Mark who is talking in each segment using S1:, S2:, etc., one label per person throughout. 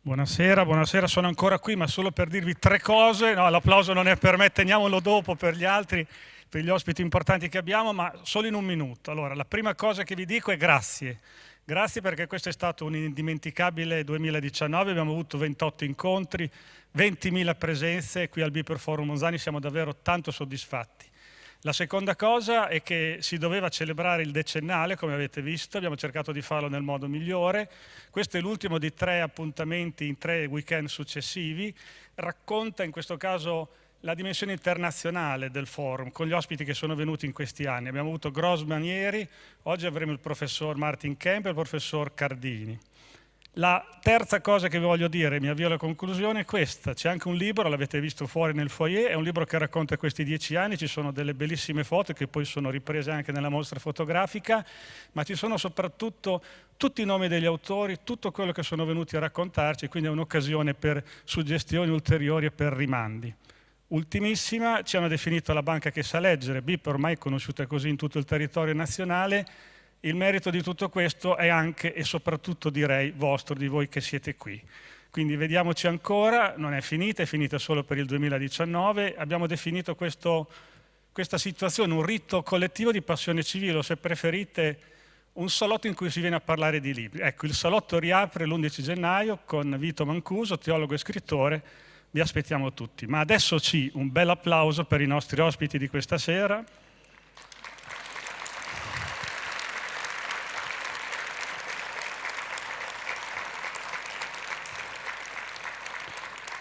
S1: Buonasera, buonasera, sono ancora qui, ma solo per dirvi tre cose. No, l'applauso non è per me, teniamolo dopo per gli altri, per gli ospiti importanti che abbiamo, ma solo in un minuto. Allora, la prima cosa che vi dico è grazie. Grazie perché questo è stato un indimenticabile 2019, abbiamo avuto 28 incontri, 20.000 presenze qui al Biper Forum Monzani, siamo davvero tanto soddisfatti. La seconda cosa è che si doveva celebrare il decennale, come avete visto, abbiamo cercato di farlo nel modo migliore. Questo è l'ultimo di 3 appuntamenti in 3 weekend successivi. Racconta in questo caso la dimensione internazionale del forum, con gli ospiti che sono venuti in questi anni. Abbiamo avuto Grossman ieri, oggi avremo il professor Martin Kemp e il professor Cardini. La terza cosa che vi voglio dire, mi avvio alla conclusione, è questa. C'è anche un libro, l'avete visto fuori nel foyer, è un libro che racconta questi 10 anni, ci sono delle bellissime foto che poi sono riprese anche nella mostra fotografica, ma ci sono soprattutto tutti i nomi degli autori, tutto quello che sono venuti a raccontarci, quindi è un'occasione per suggestioni ulteriori e per rimandi. Ultimissima, ci hanno definito la banca che sa leggere, BIP ormai conosciuta così in tutto il territorio nazionale. Il merito di tutto questo è anche e soprattutto, direi, vostro, di voi che siete qui. Quindi vediamoci ancora, non è finita solo per il 2019. Abbiamo definito questa situazione un rito collettivo di passione civile, o se preferite un salotto in cui si viene a parlare di libri. Ecco, il salotto riapre l'11 gennaio con Vito Mancuso, teologo e scrittore. Vi aspettiamo tutti. Ma adesso un bel applauso per i nostri ospiti di questa sera.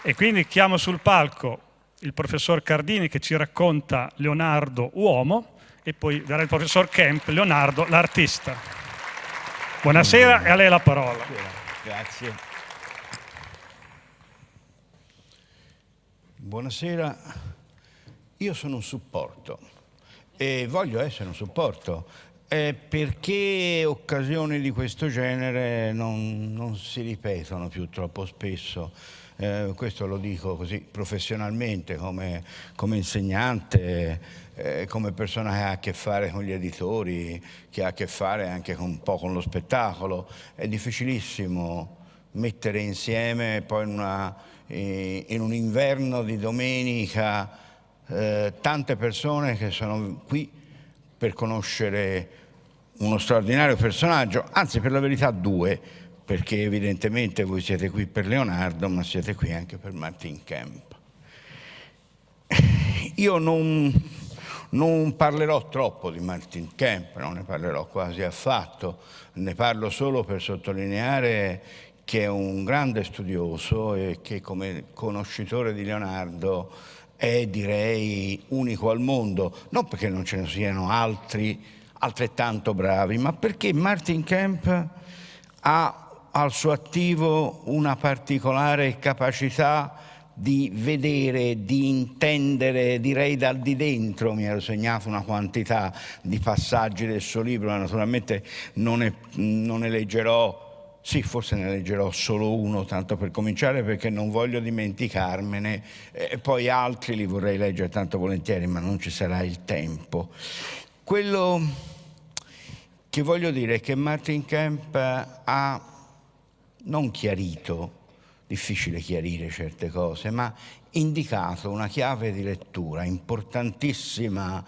S1: E quindi chiamo sul palco il professor Cardini che ci racconta Leonardo uomo e poi verrà il professor Kemp, Leonardo l'artista. Buonasera e a lei la parola.
S2: Grazie. Buonasera, io sono un supporto e voglio essere un supporto perché occasioni di questo genere non si ripetono più troppo spesso. Questo lo dico così professionalmente, come insegnante, come persona che ha a che fare con gli editori, che ha a che fare anche un po' con lo spettacolo. È difficilissimo mettere insieme poi in un inverno di domenica tante persone che sono qui per conoscere uno straordinario personaggio, anzi per la verità due, perché evidentemente voi siete qui per Leonardo, ma siete qui anche per Martin Kemp. Io non parlerò troppo di Martin Kemp, non ne parlerò quasi affatto, ne parlo solo per sottolineare che è un grande studioso e che come conoscitore di Leonardo è, direi, unico al mondo, non perché non ce ne siano altri altrettanto bravi, ma perché Martin Kemp ha al suo attivo una particolare capacità di vedere, di intendere, direi dal di dentro. Mi ero segnato una quantità di passaggi del suo libro, ma naturalmente non ne leggerò, sì, forse ne leggerò solo uno, tanto per cominciare, perché non voglio dimenticarmene, poi altri li vorrei leggere tanto volentieri, ma non ci sarà il tempo. Quello che voglio dire è che Martin Kemp ha non chiarito, difficile chiarire certe cose, ma indicato una chiave di lettura importantissima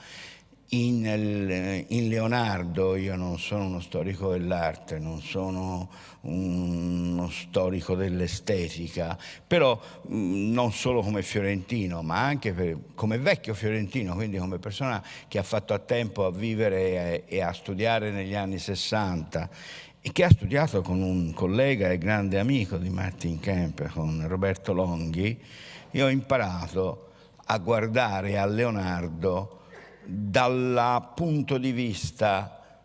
S2: in Leonardo. Io non sono uno storico dell'arte, non sono uno storico dell'estetica, però non solo come fiorentino, ma anche come vecchio fiorentino, quindi come persona che ha fatto a tempo a vivere e a studiare negli anni 60, e che ha studiato con un collega e grande amico di Martin Kemp, con Roberto Longhi. Io ho imparato a guardare a Leonardo dal punto di vista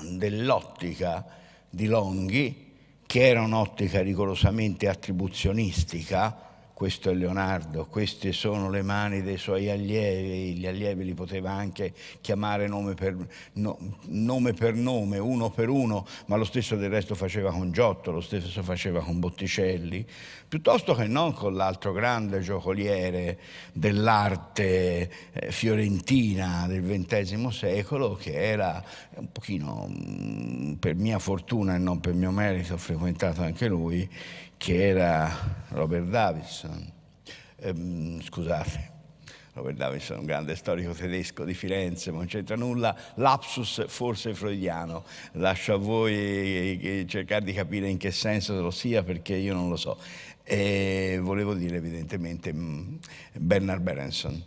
S2: dell'ottica di Longhi, che era un'ottica rigorosamente attribuzionistica, questo è Leonardo, queste sono le mani dei suoi allievi, gli allievi li poteva anche chiamare nome per nome, uno per uno, ma lo stesso del resto faceva con Giotto, lo stesso faceva con Botticelli, piuttosto che non con l'altro grande giocoliere dell'arte fiorentina del XX secolo, che era un pochino, per mia fortuna e non per mio merito, ho frequentato anche lui, che era Robert Davidson. Scusate, Robert Davidson, un grande storico tedesco di Firenze, ma non c'entra nulla, lapsus forse freudiano, lascio a voi cercare di capire in che senso lo sia, perché io non lo so. Volevo dire evidentemente Bernard Berenson.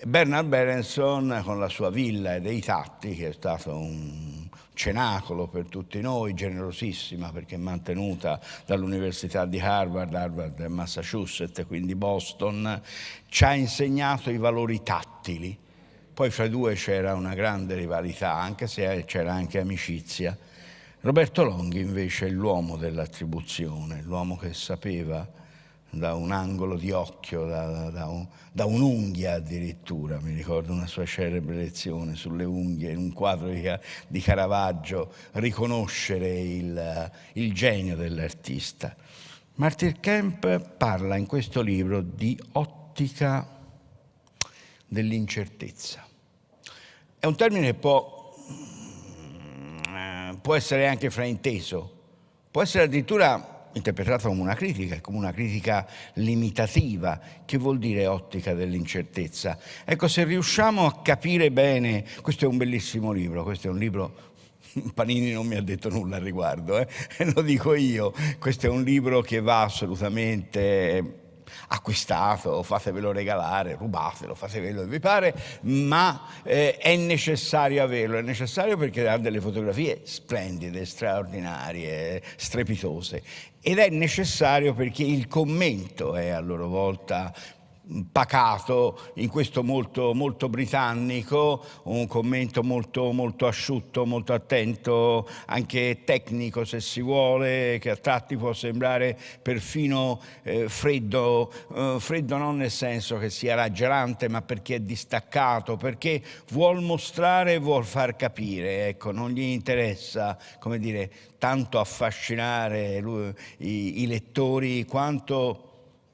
S2: Bernard Berenson con la sua Villa e dei Tatti, che è stato un cenacolo per tutti noi, generosissima perché mantenuta dall'Università di Harvard e Massachusetts, quindi Boston, ci ha insegnato i valori tattili. Poi fra i due c'era una grande rivalità, anche se c'era anche amicizia. Roberto Longhi invece è l'uomo dell'attribuzione, l'uomo che sapeva da un angolo di occhio, da un'unghia addirittura. Mi ricordo una sua celebre lezione sulle unghie in un quadro di Caravaggio, riconoscere il genio dell'artista. Martin Kemp parla in questo libro di ottica dell'incertezza. È un termine che può essere anche frainteso, può essere addirittura interpretata come una critica limitativa. Che vuol dire ottica dell'incertezza? Ecco, se riusciamo a capire bene, questo è un bellissimo libro, questo è un libro, Panini non mi ha detto nulla al riguardo, lo dico io, questo è un libro che va assolutamente acquistato, fatevelo regalare, rubatelo, fatevelo che vi pare, ma è necessario averlo, è necessario perché ha delle fotografie splendide, straordinarie, strepitose, ed è necessario perché il commento è a loro volta pacato, in questo molto, molto britannico, un commento molto, molto asciutto, molto attento, anche tecnico se si vuole, che a tratti può sembrare perfino freddo non nel senso che sia raggelante, ma perché è distaccato, perché vuol mostrare, vuol far capire, ecco, non gli interessa, come dire, tanto affascinare i lettori quanto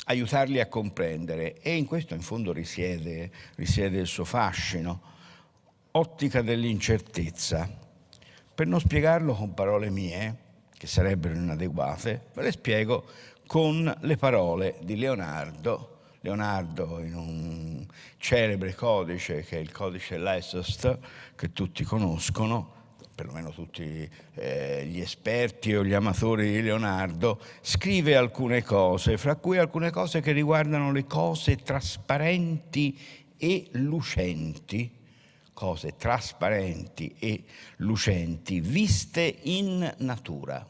S2: aiutarli a comprendere, e in questo in fondo risiede il suo fascino. Ottica dell'incertezza. Per non spiegarlo con parole mie, che sarebbero inadeguate, ve le spiego con le parole di Leonardo in un celebre codice che è il codice Leicester, che tutti conoscono, perlomeno tutti gli esperti o gli amatori di Leonardo, scrive alcune cose, fra cui alcune cose che riguardano le cose trasparenti e lucenti, viste in natura.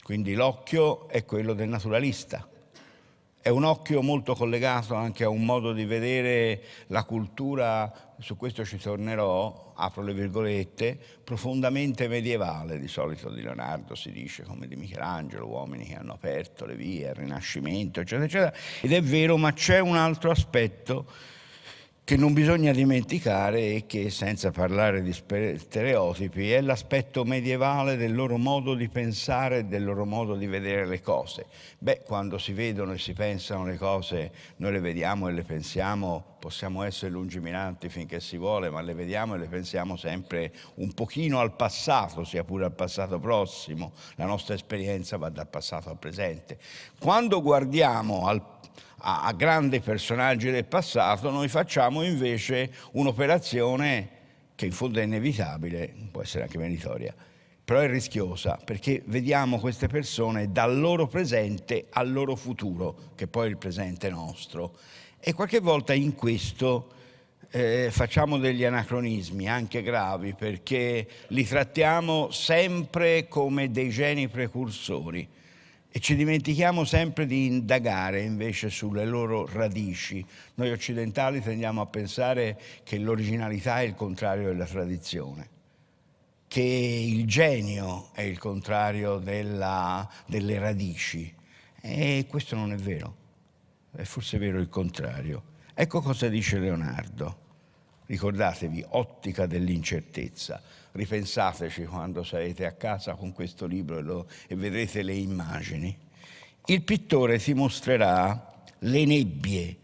S2: Quindi l'occhio è quello del naturalista. È un occhio molto collegato anche a un modo di vedere la cultura, su questo ci tornerò, apro le virgolette, profondamente medievale. Di solito di Leonardo si dice, come di Michelangelo, uomini che hanno aperto le vie al Rinascimento, eccetera, eccetera. Ed è vero, ma c'è un altro aspetto che non bisogna dimenticare e che, senza parlare di stereotipi, è l'aspetto medievale del loro modo di pensare e del loro modo di vedere le cose. Quando si vedono e si pensano le cose, noi le vediamo e le pensiamo, possiamo essere lungimiranti finché si vuole, ma le vediamo e le pensiamo sempre un pochino al passato, sia pure al passato prossimo. La nostra esperienza va dal passato al presente. Quando guardiamo a grandi personaggi del passato, noi facciamo invece un'operazione che in fondo è inevitabile, può essere anche meritoria, però è rischiosa, perché vediamo queste persone dal loro presente al loro futuro, che poi è il presente nostro, e qualche volta in questo facciamo degli anacronismi anche gravi, perché li trattiamo sempre come dei geni precursori e ci dimentichiamo sempre di indagare invece sulle loro radici. Noi occidentali tendiamo a pensare che l'originalità è il contrario della tradizione, che il genio è il contrario delle radici, e questo non è vero. è forse vero il contrario. Ecco cosa dice Leonardo. Ricordatevi, ottica dell'incertezza. Ripensateci quando sarete a casa con questo libro e vedrete le immagini. Il pittore ti mostrerà le nebbie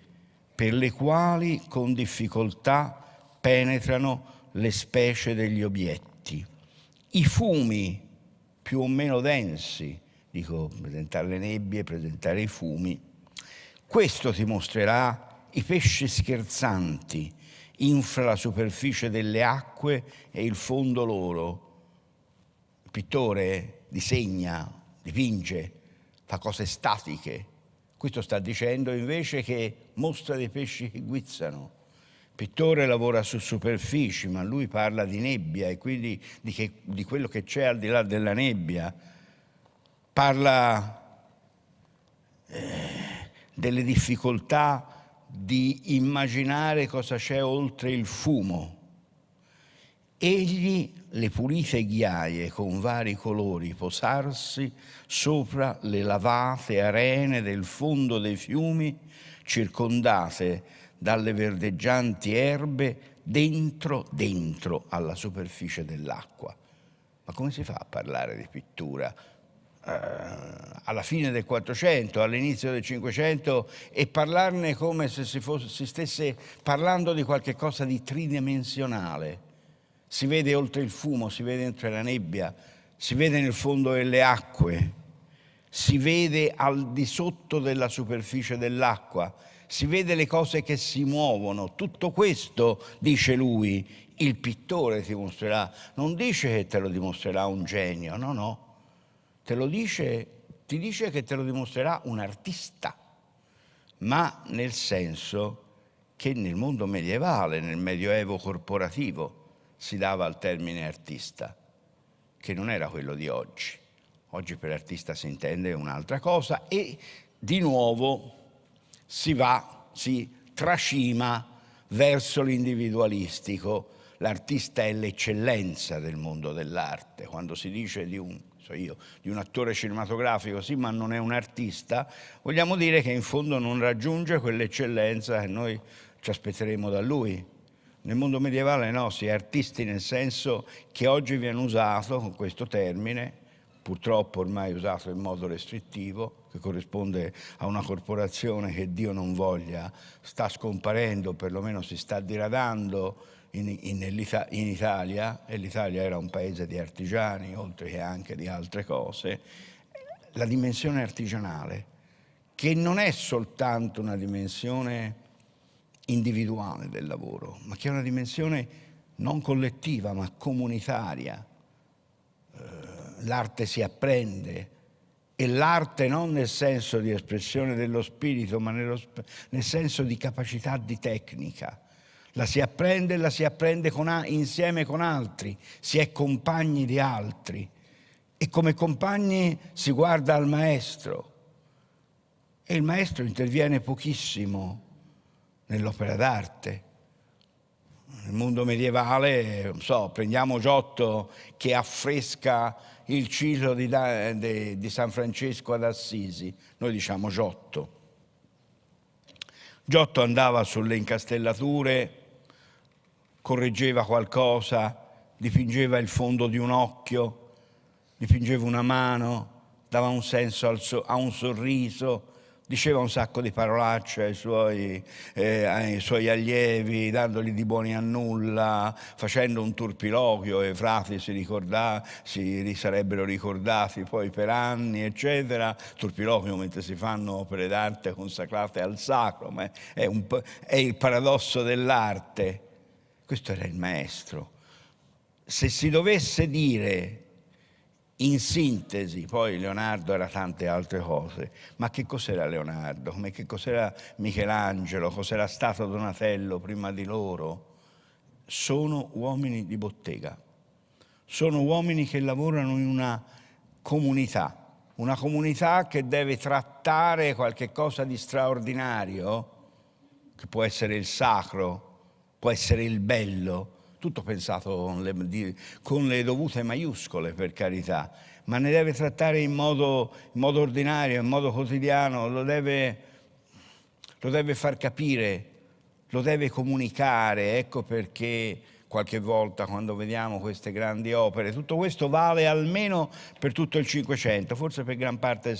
S2: per le quali con difficoltà penetrano le specie degli obietti, i fumi più o meno densi, dico presentare le nebbie, presentare i fumi. Questo ti mostrerà i pesci scherzanti infra la superficie delle acque e il fondo loro. Il pittore disegna, dipinge, fa cose statiche. Questo sta dicendo invece che mostra dei pesci che guizzano. Il pittore lavora su superfici, ma lui parla di nebbia e quindi di quello che c'è al di là della nebbia. Parla delle difficoltà di immaginare cosa c'è oltre il fumo. Egli le pulite ghiaie con vari colori posarsi sopra le lavate arene del fondo dei fiumi, circondate dalle verdeggianti erbe dentro alla superficie dell'acqua. Ma come si fa a parlare di pittura alla fine del 400, all'inizio del 500 e parlarne come se si stesse parlando di qualche cosa di tridimensionale? Si vede oltre il fumo, si vede entro la nebbia, si vede nel fondo delle acque, si vede al di sotto della superficie dell'acqua, si vede le cose che si muovono. Tutto questo, dice lui, il pittore ti mostrerà. Non dice che te lo dimostrerà un genio, no. Ti dice che te lo dimostrerà un artista, ma nel senso che nel mondo medievale, nel medioevo corporativo, si dava al termine artista, che non era quello di oggi. Oggi per artista si intende un'altra cosa e di nuovo si tracima verso l'individualistico. L'artista è l'eccellenza del mondo dell'arte. Quando si dice di un attore cinematografico, sì, ma non è un artista, vogliamo dire che in fondo non raggiunge quell'eccellenza che noi ci aspetteremo da lui. Nel mondo medievale no, si è artisti nel senso che oggi viene usato con questo termine, purtroppo ormai usato in modo restrittivo, che corrisponde a una corporazione che Dio non voglia sta scomparendo, perlomeno si sta diradando in Italia, e l'Italia era un paese di artigiani, oltre che anche di altre cose. La dimensione artigianale, che non è soltanto una dimensione individuale del lavoro, ma che è una dimensione non collettiva, ma comunitaria. L'arte si apprende, e l'arte non nel senso di espressione dello spirito, ma nel senso di capacità di tecnica. La si apprende insieme con altri, si è compagni di altri e come compagni si guarda al maestro e il maestro interviene pochissimo nell'opera d'arte. Nel mondo medievale, non so, prendiamo Giotto che affresca il Ciro di San Francesco ad Assisi, noi diciamo Giotto. Giotto andava sulle incastellature, correggeva qualcosa, dipingeva il fondo di un occhio, dipingeva una mano, dava un senso a un sorriso, diceva un sacco di parolacce ai suoi allievi, dandogli di buoni a nulla, facendo un turpiloquio, e i frati si sarebbero ricordati poi per anni, eccetera. Turpiloquio mentre si fanno opere d'arte consacrate al sacro, ma è il paradosso dell'arte. Questo era il maestro. Se si dovesse dire in sintesi, poi Leonardo era tante altre cose, ma che cos'era Leonardo? Come che cos'era Michelangelo? Cos'era stato Donatello prima di loro? Sono uomini di bottega, sono uomini che lavorano in una comunità che deve trattare qualche cosa di straordinario, che può essere il sacro, può essere il bello, tutto pensato con le dovute maiuscole, per carità, ma ne deve trattare in modo ordinario, in modo quotidiano, lo deve lo deve far capire, lo deve comunicare. Ecco perché qualche volta quando vediamo queste grandi opere, tutto questo vale almeno per tutto il Cinquecento, forse per gran parte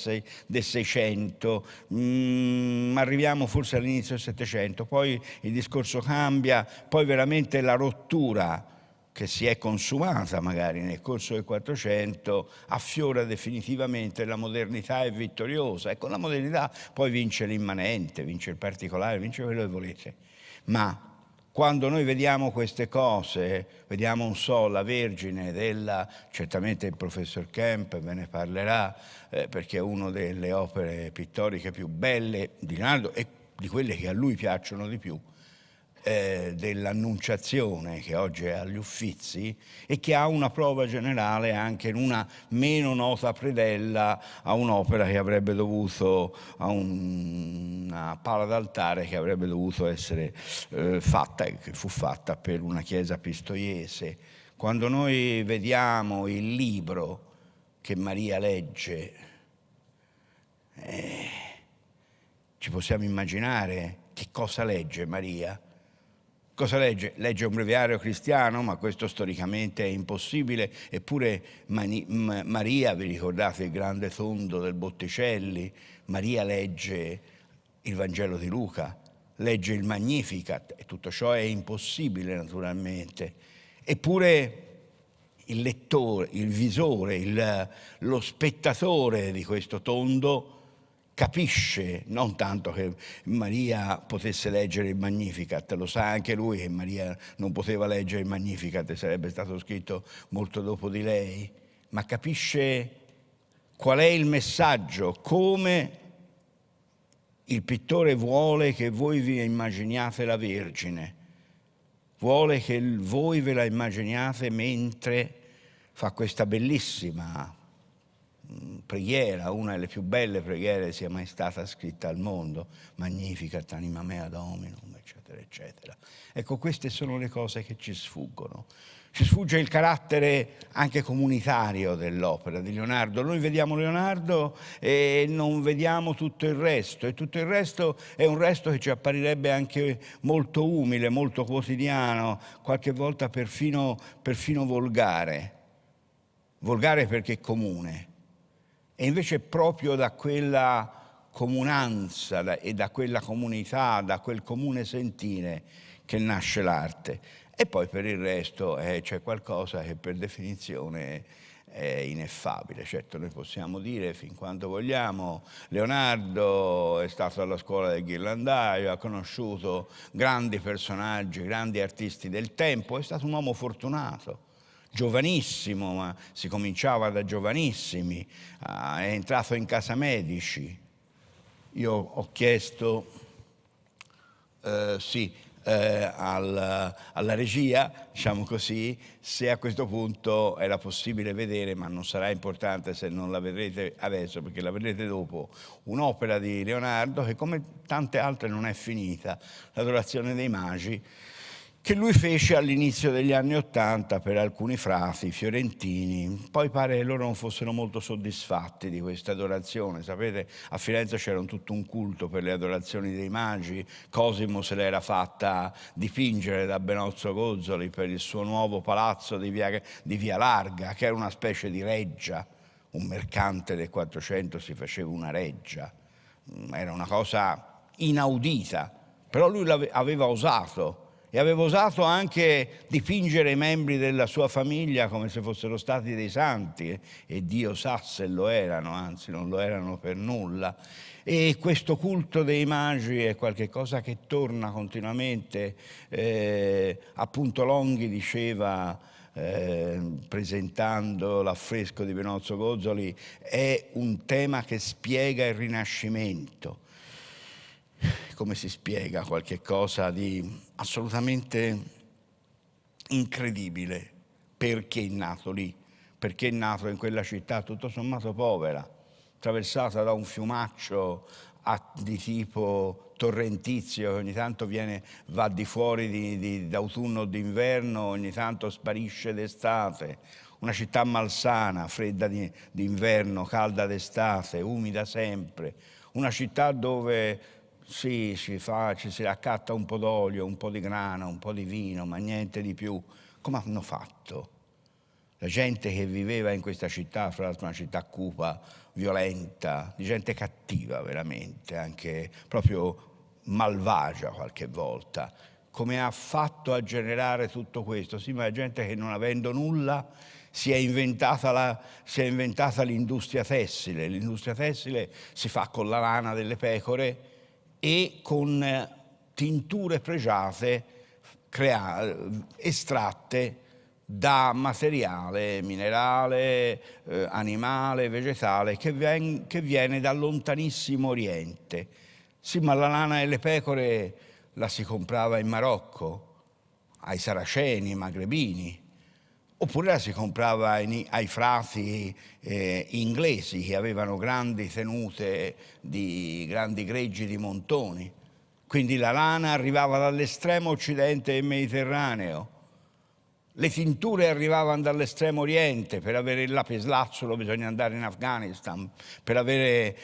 S2: del Seicento, arriviamo forse all'inizio del Settecento, poi il discorso cambia, poi veramente la rottura che si è consumata magari nel corso del Quattrocento affiora definitivamente, la modernità è vittoriosa. Ecco, la modernità poi vince l'immanente, vince il particolare, vince quello che volete. Ma quando noi vediamo queste cose, vediamo, non so, la Vergine certamente il professor Kemp ve ne parlerà, perché è una delle opere pittoriche più belle di Leonardo e di quelle che a lui piacciono di più, dell'Annunciazione, che oggi è agli Uffizi e che ha una prova generale anche in una meno nota predella a un'opera che avrebbe dovuto, a una pala d'altare che avrebbe dovuto essere fatta e che fu fatta per una chiesa pistoiese. Quando noi vediamo il libro che Maria legge, ci possiamo immaginare che cosa legge Maria. Cosa legge? Legge un breviario cristiano, ma questo storicamente è impossibile. Eppure Maria, vi ricordate il grande tondo del Botticelli? Maria legge il Vangelo di Luca, legge il Magnificat, e tutto ciò è impossibile naturalmente. Eppure il lettore, il visore, lo spettatore di questo tondo capisce, non tanto che Maria potesse leggere il Magnificat, lo sa anche lui che Maria non poteva leggere il Magnificat, sarebbe stato scritto molto dopo di lei, ma capisce qual è il messaggio, come il pittore vuole che voi vi immaginiate la Vergine, vuole che voi ve la immaginiate mentre fa questa bellissima preghiera, una delle più belle preghiere sia mai stata scritta al mondo, Magnificat anima mea Dominum, eccetera, eccetera. Ecco, queste sono le cose che ci sfuggono. Ci sfugge il carattere anche comunitario dell'opera di Leonardo. Noi vediamo Leonardo e non vediamo tutto il resto, e tutto il resto è un resto che ci apparirebbe anche molto umile, molto quotidiano, qualche volta perfino volgare. Volgare perché è comune. E invece proprio da quella comunanza e da quella comunità, da quel comune sentire che nasce l'arte. E poi per il resto c'è qualcosa che per definizione è ineffabile. Certo, noi possiamo dire fin quanto vogliamo, Leonardo è stato alla scuola del ghirlandaio, ha conosciuto grandi personaggi, grandi artisti del tempo, è stato un uomo fortunato. Giovanissimo, ma si cominciava da giovanissimi, è entrato in Casa Medici. Io ho chiesto alla regia, diciamo così, se a questo punto era possibile vedere, ma non sarà importante se non la vedrete adesso, perché la vedrete dopo, un'opera di Leonardo che come tante altre non è finita, l'Adorazione dei Magi, che lui fece all'inizio degli anni '80 per alcuni frati fiorentini. Poi pare che loro non fossero molto soddisfatti di questa adorazione. Sapete, a Firenze c'era tutto un culto per le adorazioni dei magi. Cosimo se l'era fatta dipingere da Benozzo Gozzoli per il suo nuovo palazzo di Via Larga, che era una specie di reggia. Un mercante del Quattrocento si faceva una reggia. Era una cosa inaudita, però lui aveva osato. E aveva osato anche dipingere i membri della sua famiglia come se fossero stati dei santi, e Dio sa se lo erano, anzi non lo erano per nulla. E questo culto dei magi è qualcosa che torna continuamente. Appunto Longhi diceva, presentando l'affresco di Benozzo Gozzoli, è un tema che spiega il Rinascimento. Come si spiega qualche cosa di assolutamente incredibile? Perché è nato lì? Perché è nato in quella città tutto sommato povera, attraversata da un fiumaccio di tipo torrentizio, che ogni tanto va di fuori d'autunno o d'inverno, ogni tanto sparisce d'estate. Una città malsana, fredda d'inverno, calda d'estate, umida sempre. Una città dove sì, ci si raccatta un po' d'olio, un po' di grano, un po' di vino, ma niente di più. Come hanno fatto? La gente che viveva in questa città, fra l'altro una città cupa, violenta, di gente cattiva veramente, anche proprio malvagia qualche volta. Come ha fatto a generare tutto questo? Sì, ma la gente che non avendo nulla si è inventata l'industria tessile. L'industria tessile si fa con la lana delle pecore e con tinture pregiate estratte da materiale minerale, animale, vegetale che viene dal lontanissimo Oriente. Sì, ma la lana delle pecore la si comprava in Marocco, ai saraceni, magrebini, oppure la si comprava ai frati inglesi che avevano grandi tenute di grandi greggi di montoni. Quindi la lana arrivava dall'estremo occidente del Mediterraneo. Le tinture arrivavano dall'estremo oriente, per avere il lapislazzulo bisogna andare in Afghanistan, per avere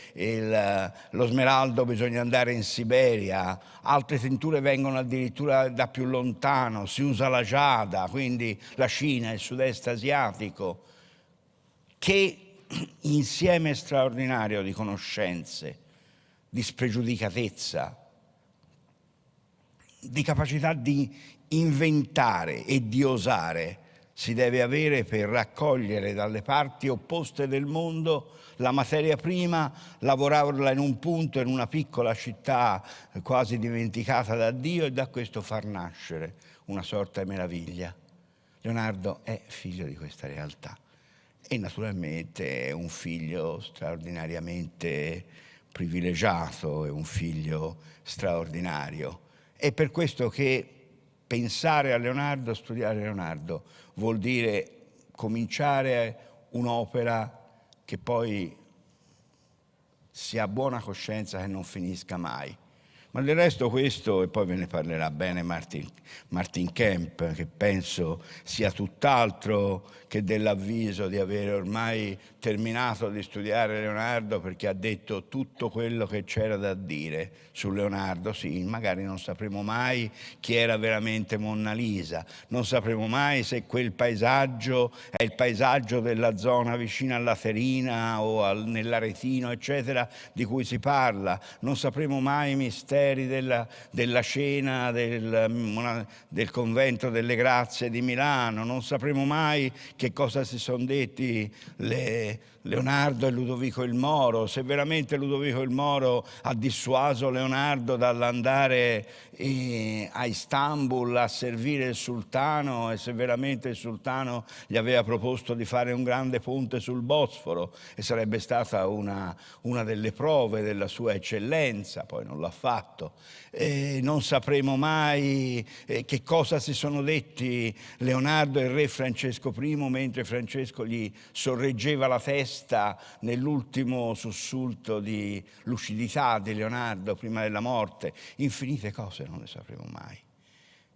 S2: lo smeraldo bisogna andare in Siberia, altre tinture vengono addirittura da più lontano, si usa la giada, quindi la Cina, il sud-est asiatico. Che insieme straordinario di conoscenze, di spregiudicatezza, di capacità di inventare e di osare si deve avere per raccogliere dalle parti opposte del mondo la materia prima, lavorarla in un punto, in una piccola città quasi dimenticata da Dio e da questo far nascere una sorta di meraviglia. Leonardo è figlio di questa realtà e naturalmente è un figlio straordinariamente privilegiato, è un figlio straordinario. È per questo che pensare a Leonardo, studiare Leonardo, vuol dire cominciare un'opera che poi si ha buona coscienza che non finisca mai. Ma del resto questo, e poi ve ne parlerà bene Martin Kemp, che penso sia tutt'altro che dell'avviso di avere ormai terminato di studiare Leonardo, perché ha detto tutto quello che c'era da dire su Leonardo. Sì, magari non sapremo mai chi era veramente Monna Lisa, non sapremo mai se quel paesaggio è il paesaggio della zona vicina alla Laterina o nell'Aretino, eccetera, di cui si parla, non sapremo mai i misteri della scena del convento delle Grazie di Milano, non sapremo mai che cosa si sono detti Leonardo e Ludovico il Moro, se veramente Ludovico il Moro ha dissuaso Leonardo dall'andare a Istanbul a servire il sultano e se veramente il sultano gli aveva proposto di fare un grande ponte sul Bosforo e sarebbe stata una delle prove della sua eccellenza, poi non l'ha fatto. Non sapremo mai che cosa si sono detti Leonardo e il re Francesco I mentre Francesco gli sorreggeva la testa nell'ultimo sussulto di lucidità di Leonardo prima della morte. Infinite cose non le sapremo mai.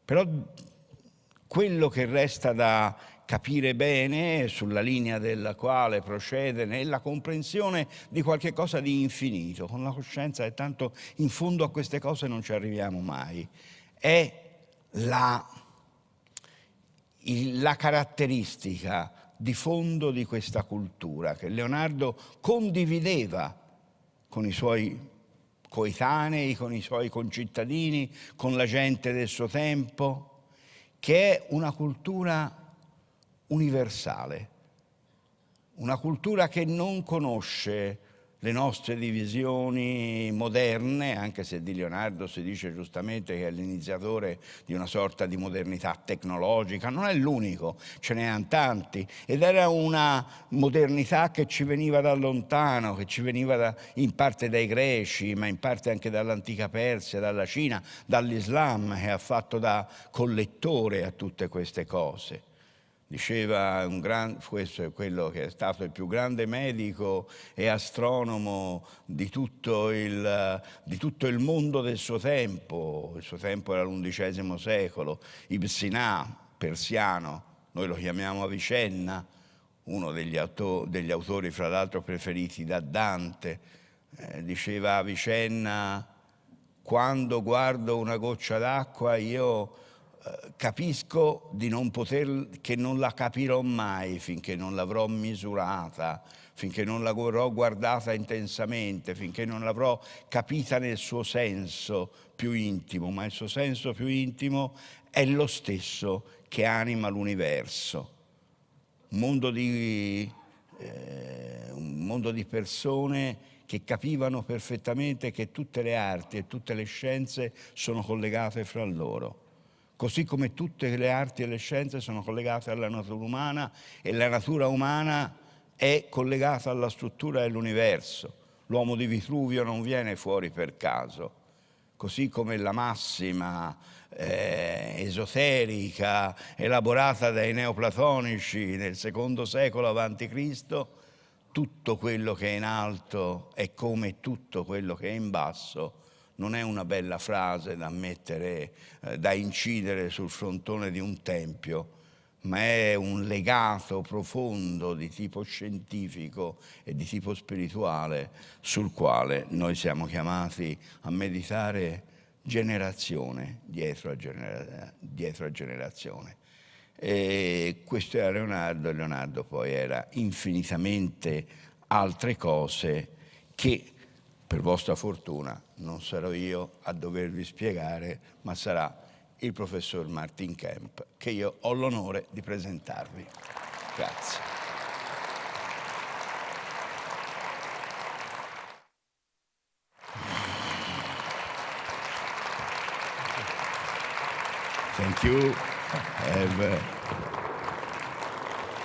S2: Però quello che resta da capire bene, sulla linea della quale procede, nella comprensione di qualche cosa di infinito, con la coscienza che tanto in fondo a queste cose non ci arriviamo mai, è la caratteristica di fondo di questa cultura che Leonardo condivideva con i suoi coetanei, con i suoi concittadini, con la gente del suo tempo, che è una cultura universale, una cultura che non conosce le nostre divisioni moderne, anche se di Leonardo si dice giustamente che è l'iniziatore di una sorta di modernità tecnologica, non è l'unico, ce n'erano tanti, ed era una modernità che ci veniva da lontano, che ci veniva in parte dai greci, ma in parte anche dall'antica Persia, dalla Cina, dall'Islam, che ha fatto da collettore a tutte queste cose. Diceva questo è quello che è stato il più grande medico e astronomo di tutto il mondo del suo tempo. Il suo tempo era l'undicesimo secolo. Ibn Sina, persiano, noi lo chiamiamo Avicenna, uno degli autori fra l'altro preferiti da Dante, diceva Avicenna: quando guardo una goccia d'acqua io capisco che non la capirò mai finché non l'avrò misurata, finché non l'avrò guardata intensamente, finché non l'avrò capita nel suo senso più intimo, ma il suo senso più intimo è lo stesso che anima l'universo. Un mondo di persone che capivano perfettamente che tutte le arti e tutte le scienze sono collegate fra loro. Così come tutte le arti e le scienze sono collegate alla natura umana e la natura umana è collegata alla struttura dell'universo. L'uomo di Vitruvio non viene fuori per caso, così come la massima esoterica elaborata dai neoplatonici nel secondo secolo a.C., tutto quello che è in alto è come tutto quello che è in basso. Non è una bella frase da mettere, da incidere sul frontone di un tempio, ma è un legato profondo di tipo scientifico e di tipo spirituale sul quale noi siamo chiamati a meditare generazione dietro a generazione. E questo era Leonardo, e Leonardo poi era infinitamente altre cose che, per vostra fortuna, non sarò io a dovervi spiegare, ma sarà il professor Martin Kemp, che io ho l'onore di presentarvi. Grazie. Thank you.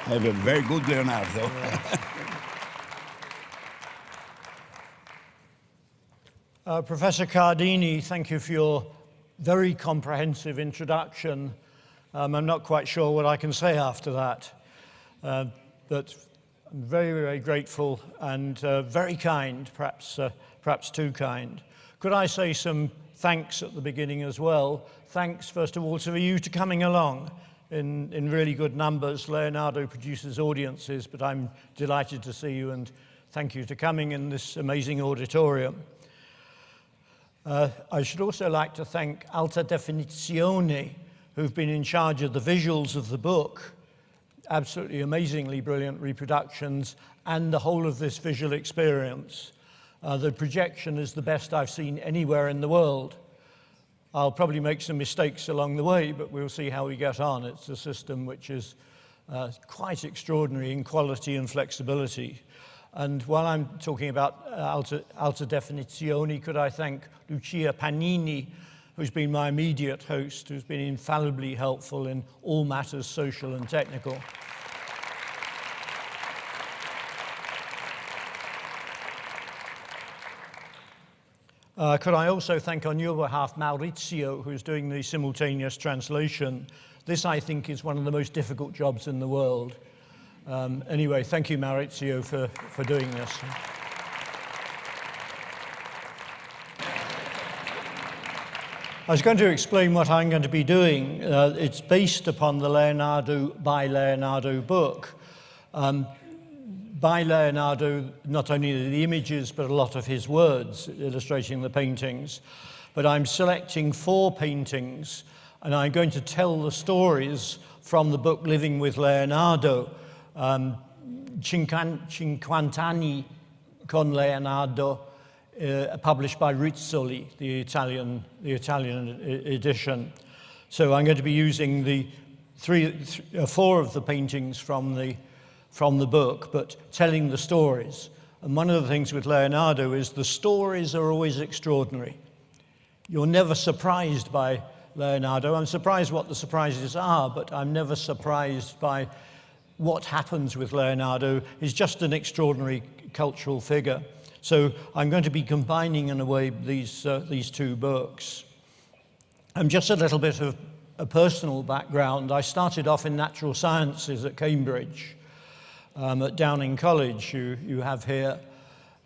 S2: Have a very good Leonardo.
S3: Professor Cardini, thank you for your very comprehensive introduction. I'm not quite sure what I can say after that, but I'm very, very grateful and very kind, perhaps too kind. Could I say some thanks at the beginning as well? Thanks, first of all, to you to coming along in really good numbers. Leonardo produces audiences, but I'm delighted to see you, and thank you for coming in this amazing auditorium. I should also like to thank Alta Definizione, who've been in charge of the visuals of the book, absolutely amazingly brilliant reproductions, and the whole of this visual experience. The projection is the best I've seen anywhere in the world. I'll probably make some mistakes along the way, but we'll see how we get on. It's a system which is quite extraordinary in quality and flexibility. And while I'm talking about Alta Definizione, could I thank Lucia Panini, who's been my immediate host, who's been infallibly helpful in all matters social and technical. Could I also thank on your behalf Maurizio, who's doing the simultaneous translation. This, I think, is one of the most difficult jobs in the world. Anyway, thank you, Maurizio, for doing this. I was going to explain what I'm going to be doing. It's based upon the Leonardo by Leonardo book. By Leonardo, not only the images, but a lot of his words illustrating the paintings. But I'm selecting 4 paintings, and I'm going to tell the stories from the book Living with Leonardo, Cinquant'anni con Leonardo, published by Rizzoli, the Italian edition. So I'm going to be using the 4 of the paintings from the book, but telling the stories. And one of the things with Leonardo is the stories are always extraordinary. You're never surprised by Leonardo. I'm surprised what the surprises are, but I'm never surprised by what happens with Leonardo. He's just an extraordinary cultural figure. So I'm going to be combining, in a way, these 2 books. Just a little bit of a personal background. I started off in natural sciences at Cambridge, at Downing College, you have here.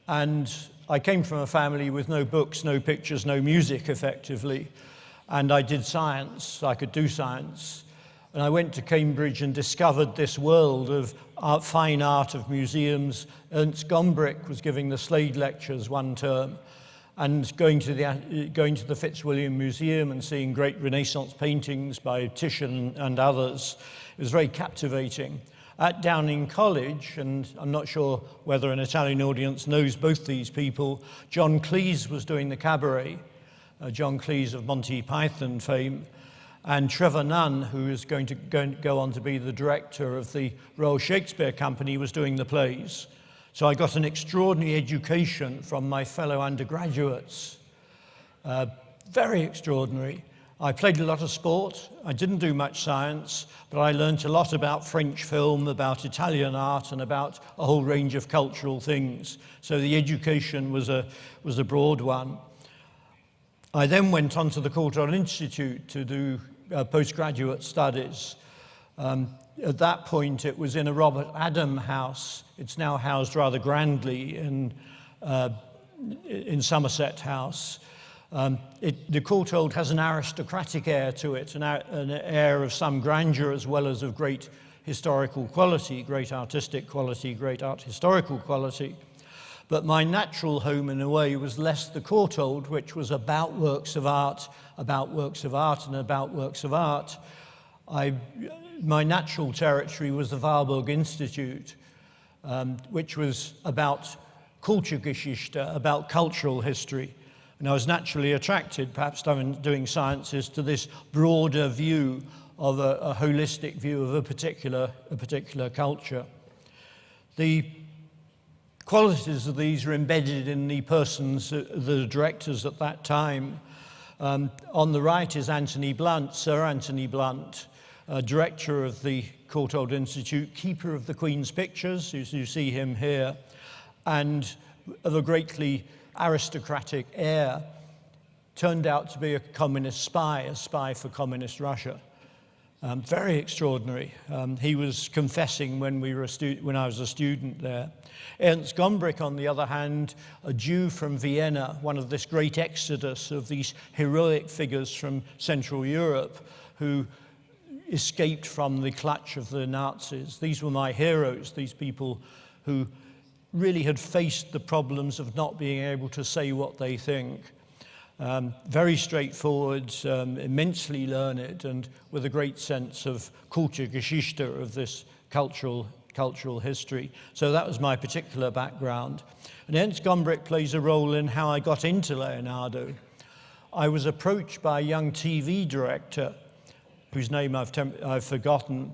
S3: And I came from a family with no books, no pictures, no music, effectively. And I did science. I could do science. And I went to Cambridge and discovered this world of fine art, of museums. Ernst Gombrich was giving the Slade lectures one term. and going to the Fitzwilliam Museum and seeing great Renaissance paintings by Titian and others. It was very captivating. At Downing College, and I'm not sure whether an Italian audience knows both these people, John Cleese was doing the cabaret, John Cleese of Monty Python fame, and Trevor Nunn, who is going to go on to be the director of the Royal Shakespeare Company, was doing the plays. So I got an extraordinary education from my fellow undergraduates, very extraordinary. I played a lot of sport. I didn't do much science, but I learned a lot about French film, about Italian art, and about a whole range of cultural things. So the education was a broad one. I then went on to the Courtauld Institute to do postgraduate studies. At that point, it was in a Robert Adam house. It's now housed rather grandly in Somerset House. The Courtauld has an aristocratic air to it, an air of some grandeur as well as of great historical quality, great artistic quality, great art historical quality. But my natural home, in a way, was less the Courtauld, which was about works of art, about works of art, and about works of art. My natural territory was the Warburg Institute, which was about Kulturgeschichte, about cultural history. And I was naturally attracted, perhaps doing sciences, to this broader view of a holistic view of a particular culture. The qualities of these are embedded in the persons, the directors at that time. On the right is Anthony Blunt, Sir Anthony Blunt, director of the Courtauld Institute, keeper of the Queen's pictures, as you see him here, and of a greatly aristocratic air, turned out to be a communist spy, a spy for communist Russia. Very extraordinary. He was confessing when I was a student there. Ernst Gombrich, on the other hand, a Jew from Vienna, one of this great exodus of these heroic figures from Central Europe who escaped from the clutch of the Nazis. These were my heroes, these people who really had faced the problems of not being able to say what they think. Very straightforward, immensely learned, and with a great sense of Kulturgeschichte, of this cultural history. So that was my particular background. And Ernst Gombrich plays a role in how I got into Leonardo. I was approached by a young TV director, whose name I've forgotten,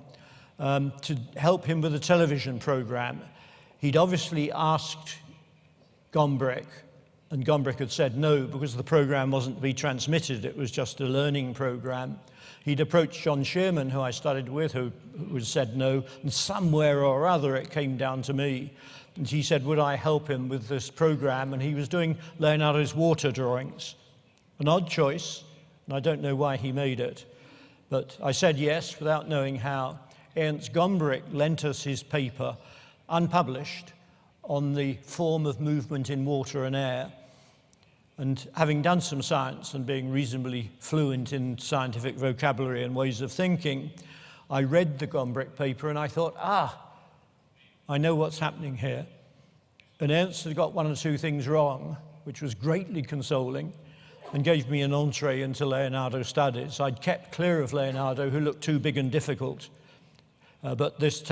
S3: to help him with a television program. He'd obviously asked Gombrich, and Gombrich had said no because the program wasn't to be transmitted. It was just a learning program. He'd approached John Shearman, who I studied with, who said no, and somewhere or other it came down to me. And he said, would I help him with this program? And he was doing Leonardo's water drawings. An odd choice, and I don't know why he made it. But I said yes without knowing how. Ernst Gombrich lent us his paper, unpublished, on the form of movement in water and air. And having done some science and being reasonably fluent in scientific vocabulary and ways of thinking, I read the Gombrich paper and I thought, I know what's happening here. And Ernst had got one or two things wrong, which was greatly consoling, and gave me an entree into Leonardo studies. I'd kept clear of Leonardo, who looked too big and difficult. But this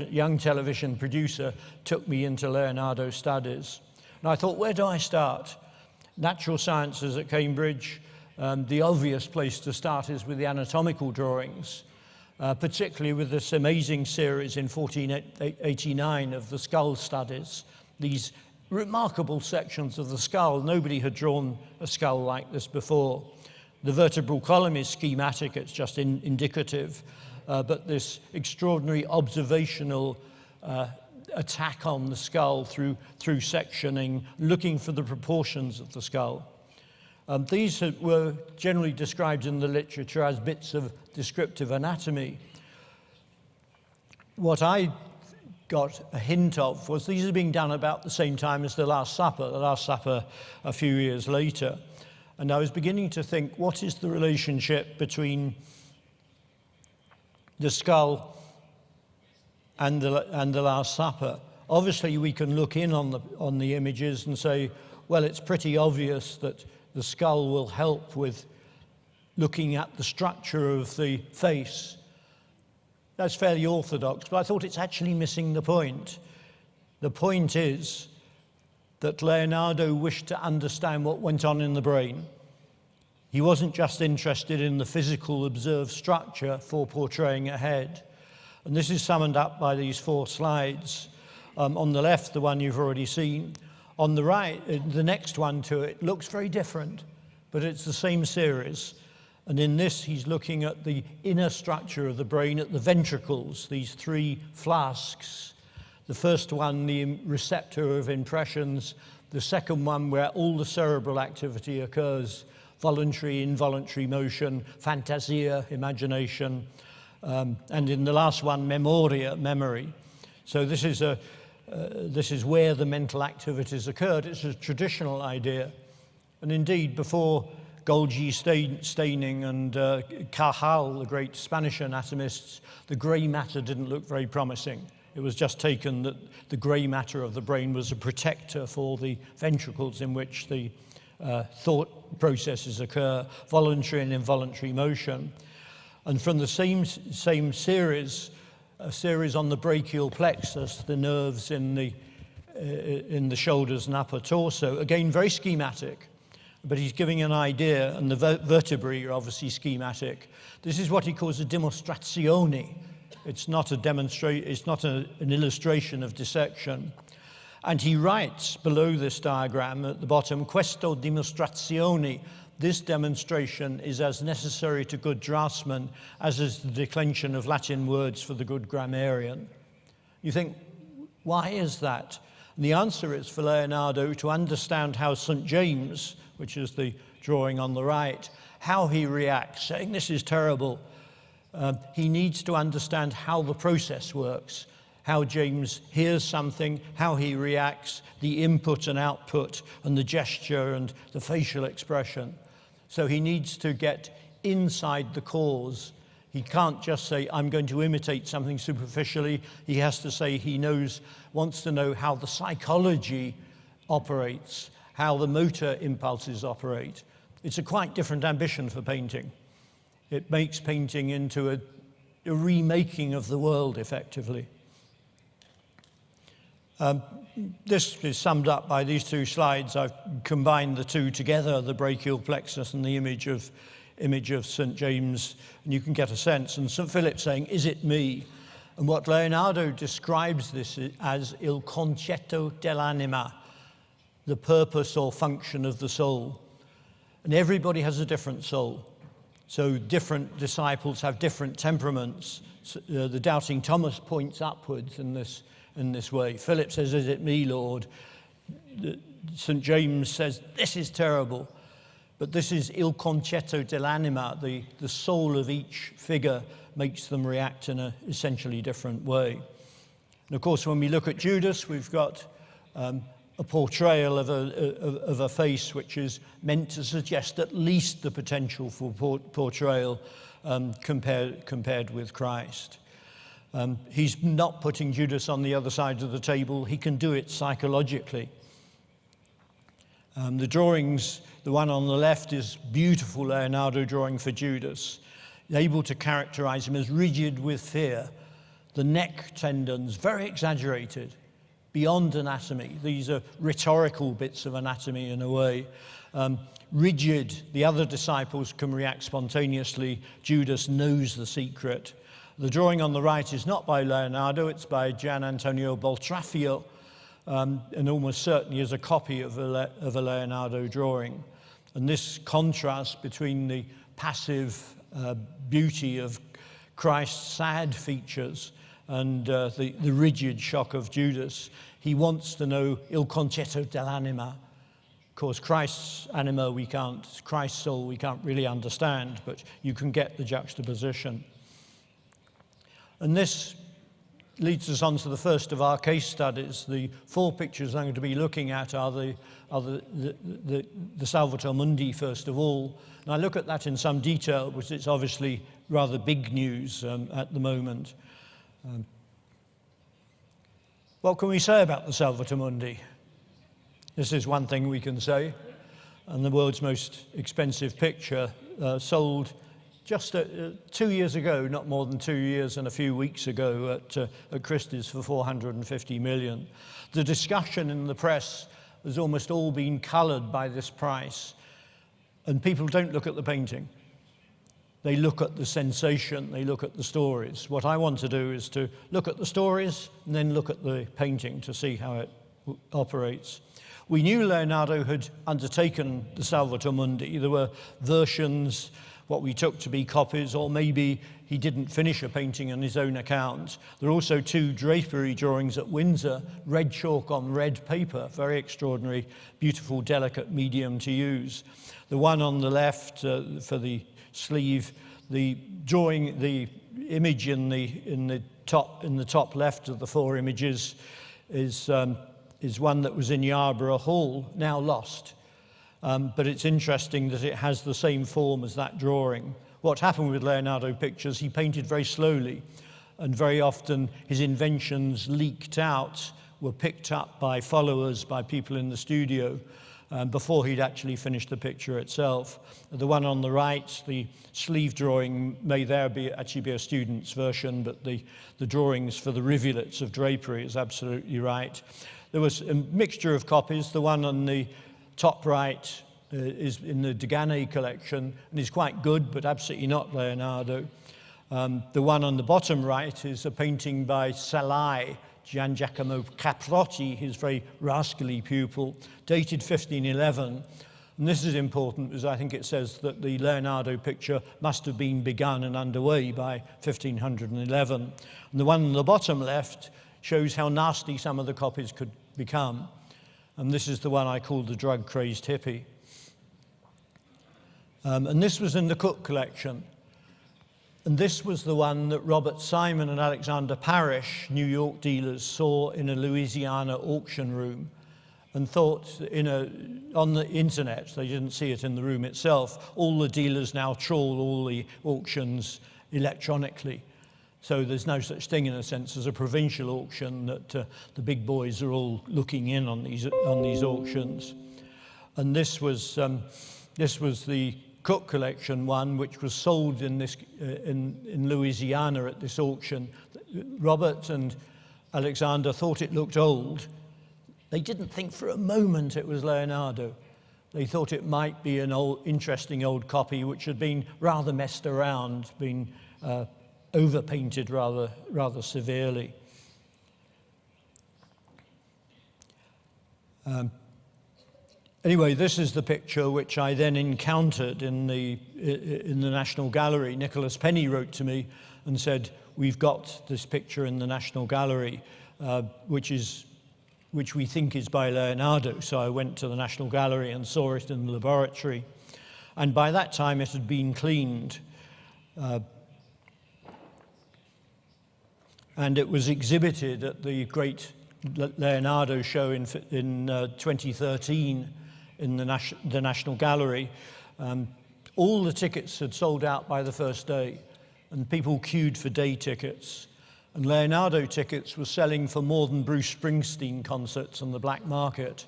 S3: young television producer took me into Leonardo studies. And I thought, where do I start? Natural sciences at Cambridge. The obvious place to start is with the anatomical drawings, particularly with this amazing series in 1489 of the skull studies. These remarkable sections of the skull. Nobody had drawn a skull like this before. The vertebral column is schematic, it's just indicative. But this extraordinary observational attack on the skull through sectioning, looking for the proportions of the skull. These were generally described in the literature as bits of descriptive anatomy. What I got a hint of was these are being done about the same time as the Last Supper a few years later. And I was beginning to think, what is the relationship between the skull and the Last Supper? Obviously, we can look in on the images and say, well, it's pretty obvious that the skull will help with looking at the structure of the face. That's fairly orthodox, but I thought it's actually missing the point. The point is that Leonardo wished to understand what went on in the brain. He wasn't just interested in the physical observed structure for portraying a head. And this is summed up by these 4 slides. On the left, the one you've already seen. On the right, the next one to it looks very different, but it's the same series. And in this, he's looking at the inner structure of the brain, at the ventricles, these 3 flasks. The first one, the receptor of impressions. The second one, where all the cerebral activity occurs, voluntary, involuntary motion, fantasia, imagination. And in the last one, memoria, memory. So this is where the mental activities occurred. It's a traditional idea. And indeed, before Golgi, Steining, and Cajal, the great Spanish anatomists, the grey matter didn't look very promising. It was just taken that the grey matter of the brain was a protector for the ventricles in which the thought processes occur, voluntary and involuntary motion. And from the same series, a series on the brachial plexus, the nerves in the shoulders and upper torso, again very schematic, but he's giving an idea, and the vertebrae are obviously schematic. This is what he calls a dimostrazione. It's not an illustration of dissection. And he writes below this diagram at the bottom, questo dimostrazione, this demonstration is as necessary to good draftsmen as is the declension of Latin words for the good grammarian. You think, why is that? And the answer is for Leonardo to understand how St. James, which is the drawing on the right, how he reacts, saying this is terrible. He needs to understand how the process works, how James hears something, how he reacts, the input and output, and the gesture and the facial expression. So he needs to get inside the cause. He can't just say, I'm going to imitate something superficially. He has to say he wants to know how the psychology operates, how the motor impulses operate. It's a quite different ambition for painting. It makes painting into a remaking of the world, effectively. This is summed up by these 2 slides. I've combined the 2 together, the brachial plexus and the image of St. James, and you can get a sense. And St. Philip saying, is it me? And what Leonardo describes this as il concetto dell'anima, the purpose or function of the soul. And everybody has a different soul. So different disciples have different temperaments. The doubting Thomas points upwards in this way. Philip says, is it me, Lord? St. James says, this is terrible. But this is il concetto dell'anima, the soul of each figure makes them react in an essentially different way. And of course, when we look at Judas, we've got a portrayal of a face which is meant to suggest at least the potential for portrayal compared with Christ. He's not putting Judas on the other side of the table. He can do it psychologically. The drawings, the one on the left is beautiful Leonardo drawing for Judas, able to characterize him as rigid with fear. The neck tendons, very exaggerated, beyond anatomy. These are rhetorical bits of anatomy in a way. Rigid, the other disciples can react spontaneously. Judas knows the secret. The drawing on the right is not by Leonardo, it's by Gian Antonio Boltraffio, and almost certainly is a copy of a Leonardo drawing. And this contrast between the passive beauty of Christ's sad features and the rigid shock of Judas, he wants to know il concetto dell'anima. Of course, Christ's anima Christ's soul we can't really understand, but you can get the juxtaposition. And this leads us on to the first of our case studies. The 4 pictures I'm going to be looking at are the Salvator Mundi, first of all. And I look at that in some detail, because it's obviously rather big news at the moment. What can we say about the Salvator Mundi? This is one thing we can say. And the world's most expensive picture sold just 2 years ago, not more than 2 years and a few weeks ago at Christie's for 450 million. The discussion in the press has almost all been coloured by this price. And people don't look at the painting. They look at the sensation, they look at the stories. What I want to do is to look at the stories and then look at the painting to see how it operates. We knew Leonardo had undertaken the Salvator Mundi. There were versions, what we took to be copies, or maybe he didn't finish a painting on his own account. There are also 2 drapery drawings at Windsor, red chalk on red paper, very extraordinary, beautiful, delicate medium to use. The one on the left for the sleeve, the drawing, the image in the top left of the 4 images is one that was in Yarborough Hall, now lost. But it's interesting that it has the same form as that drawing. What happened with Leonardo pictures, he painted very slowly, and very often his inventions leaked out, were picked up by followers, by people in the studio, before he'd actually finished the picture itself. The one on the right, the sleeve drawing, may there actually be a student's version, but the drawings for the rivulets of drapery is absolutely right. There was a mixture of copies. The one on the top right is in the Deganey collection and is quite good, but absolutely not Leonardo. The one on the bottom right is a painting by Salai, Gian Giacomo Caprotti, his very rascally pupil, dated 1511. And this is important because I think it says that the Leonardo picture must have been begun and underway by 1511. And the one on the bottom left shows how nasty some of the copies could become. And this is the one I call the drug-crazed hippie. And this was in the Cook collection. And this was the one that Robert Simon and Alexander Parrish, New York dealers, saw in a Louisiana auction room and thought on the internet, they didn't see it in the room itself, all the dealers now trawl all the auctions electronically. So there's no such thing, in a sense, as a provincial auction that the big boys are all looking in on these auctions. And this was the Cook collection one, which was sold in Louisiana at this auction. Robert and Alexander thought it looked old. They didn't think for a moment it was Leonardo. They thought it might be an interesting old copy which had been rather messed around, been overpainted rather severely. Anyway, this is the picture which I then encountered in the National Gallery. Nicholas Penny wrote to me and said, "We've got this picture in the National Gallery, which we think is by Leonardo." So I went to the National Gallery and saw it in the laboratory. And by that time, it had been cleaned. And it was exhibited at the great Leonardo show in 2013 in the National Gallery. All the tickets had sold out by the first day, and people queued for day tickets. And Leonardo tickets were selling for more than Bruce Springsteen concerts on the black market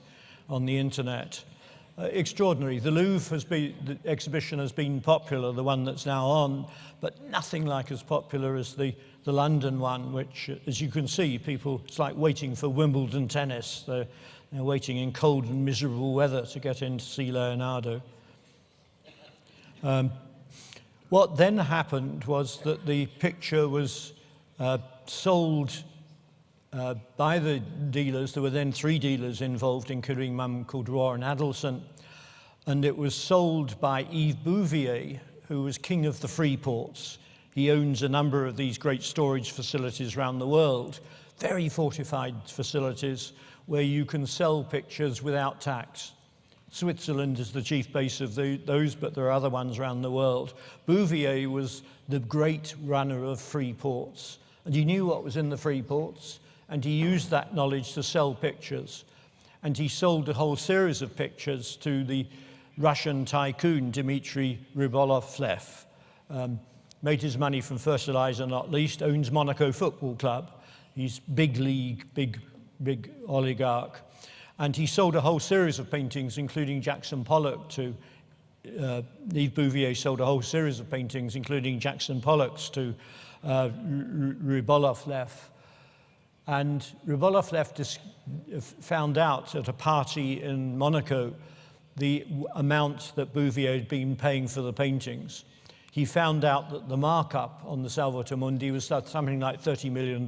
S3: on the internet. Extraordinary. The Louvre the exhibition has been popular, the one that's now on, but nothing like as popular as the London one, which, as you can see, it's like waiting for Wimbledon tennis. They're waiting in cold and miserable weather to get in to see Leonardo. What then happened was that the picture was sold by the dealers. There were then 3 dealers involved, including one called Warren Adelson, and it was sold by Yves Bouvier, who was king of the free ports. He owns a number of these great storage facilities around the world, very fortified facilities where you can sell pictures without tax. Switzerland is the chief base of those, but there are other ones around the world. Bouvier was the great runner of free ports, and he knew what was in the free ports, and he used that knowledge to sell pictures. And he sold a whole series of pictures to the Russian tycoon Dmitry Rybolovlev. Made his money from fertilizer, not least, owns Monaco Football Club. He's big league, big oligarch. And he sold a whole series of paintings, including Jackson Pollock to Yves Bouvier sold a whole series of paintings, including Jackson Pollock's to Rybolovlev. And Rybolovlev found out at a party in Monaco the amount that Bouvier had been paying for the paintings. He found out that the markup on the Salvator Mundi was something like $30 million.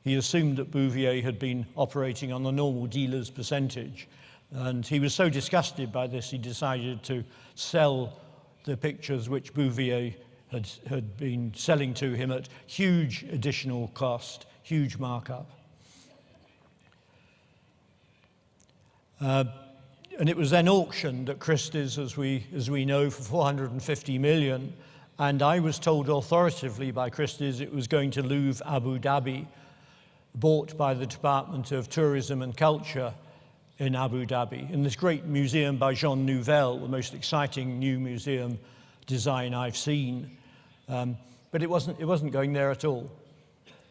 S3: He assumed that Bouvier had been operating on the normal dealer's percentage. And he was so disgusted by this, he decided to sell the pictures which Bouvier had been selling to him at huge additional cost, huge markup. And it was then auctioned at Christie's, as we know, for 450 million. And I was told authoritatively by Christie's it was going to Louvre Abu Dhabi, bought by the Department of Tourism and Culture in Abu Dhabi, in this great museum by Jean Nouvel, the most exciting new museum design I've seen. But it wasn't going there at all.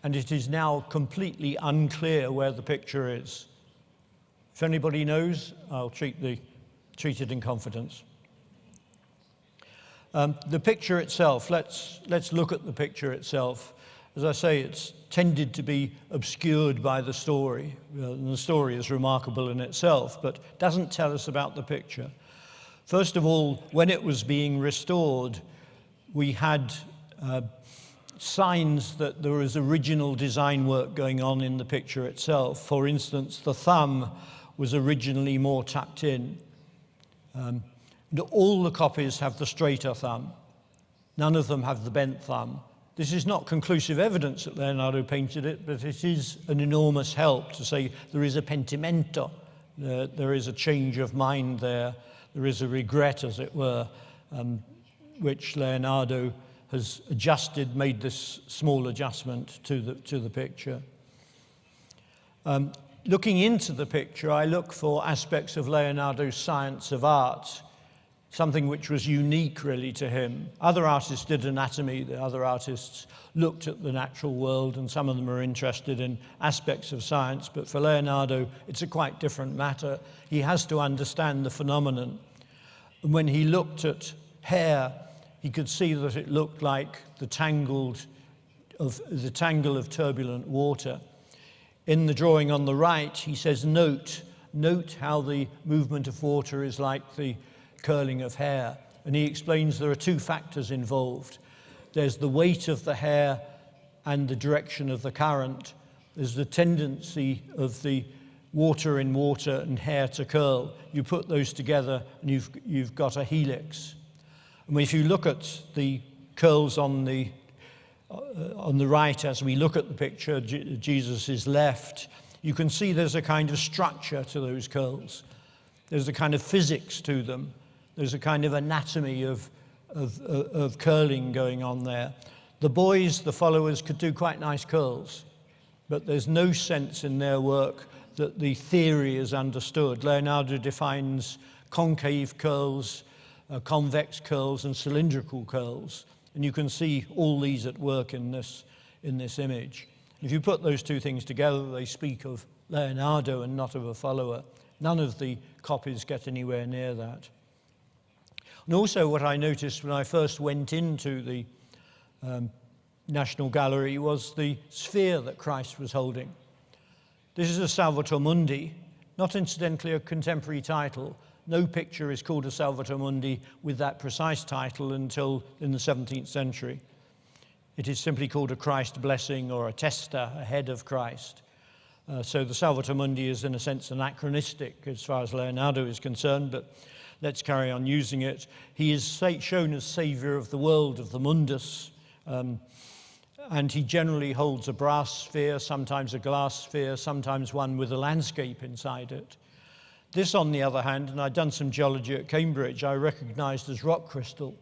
S3: And it is now completely unclear where the picture is. If anybody knows, I'll treat it in confidence. The picture itself, let's look at the picture itself. As I say, it's tended to be obscured by the story. And the story is remarkable in itself, but doesn't tell us about the picture. First of all, when it was being restored, we had signs that there was original design work going on in the picture itself. For instance, the thumb was originally more tucked in. And all the copies have the straighter thumb. None of them have the bent thumb. This is not conclusive evidence that Leonardo painted it, but it is an enormous help to say there is a pentimento, there is a change of mind there, there is a regret, as it were, which Leonardo has adjusted, made this small adjustment to the picture. Looking into the picture, I look for aspects of Leonardo's science of art, something which was unique really to him. Other artists did anatomy, the other artists looked at the natural world, and some of them are interested in aspects of science, but for Leonardo, it's a quite different matter. He has to understand the phenomenon. And when he looked at hair, he could see that it looked like the tangle of turbulent water. In the drawing on the right, he says, note how the movement of water is like the curling of hair. And he explains there are two factors involved. There's the weight of the hair and the direction of the current. There's the tendency of the water in water and hair to curl. You put those together and you've got a helix. And if you look at the curls on the right, as we look at the picture, Jesus' left, you can see there's a kind of structure to those curls. There's a kind of physics to them. There's a kind of anatomy of curling going on there. The boys, the followers, could do quite nice curls, but there's no sense in their work that the theory is understood. Leonardo defines concave curls, convex curls, and cylindrical curls. And you can see all these at work in this image. If you put those two things together, they speak of Leonardo and not of a follower. None of the copies get anywhere near that. And also what I noticed when I first went into the National Gallery was the sphere that Christ was holding. This is a Salvator Mundi, not incidentally a contemporary title. No picture is called a Salvator Mundi with that precise title until in the 17th century. It is simply called a Christ blessing or a testa, a head of Christ. So the Salvator Mundi is in a sense anachronistic as far as Leonardo is concerned, but let's carry on using it. He is shown as savior of the world, of the mundus, and he generally holds a brass sphere, sometimes a glass sphere, sometimes one with a landscape inside it. This, on the other hand, and I'd done some geology at Cambridge, I recognized as rock crystal.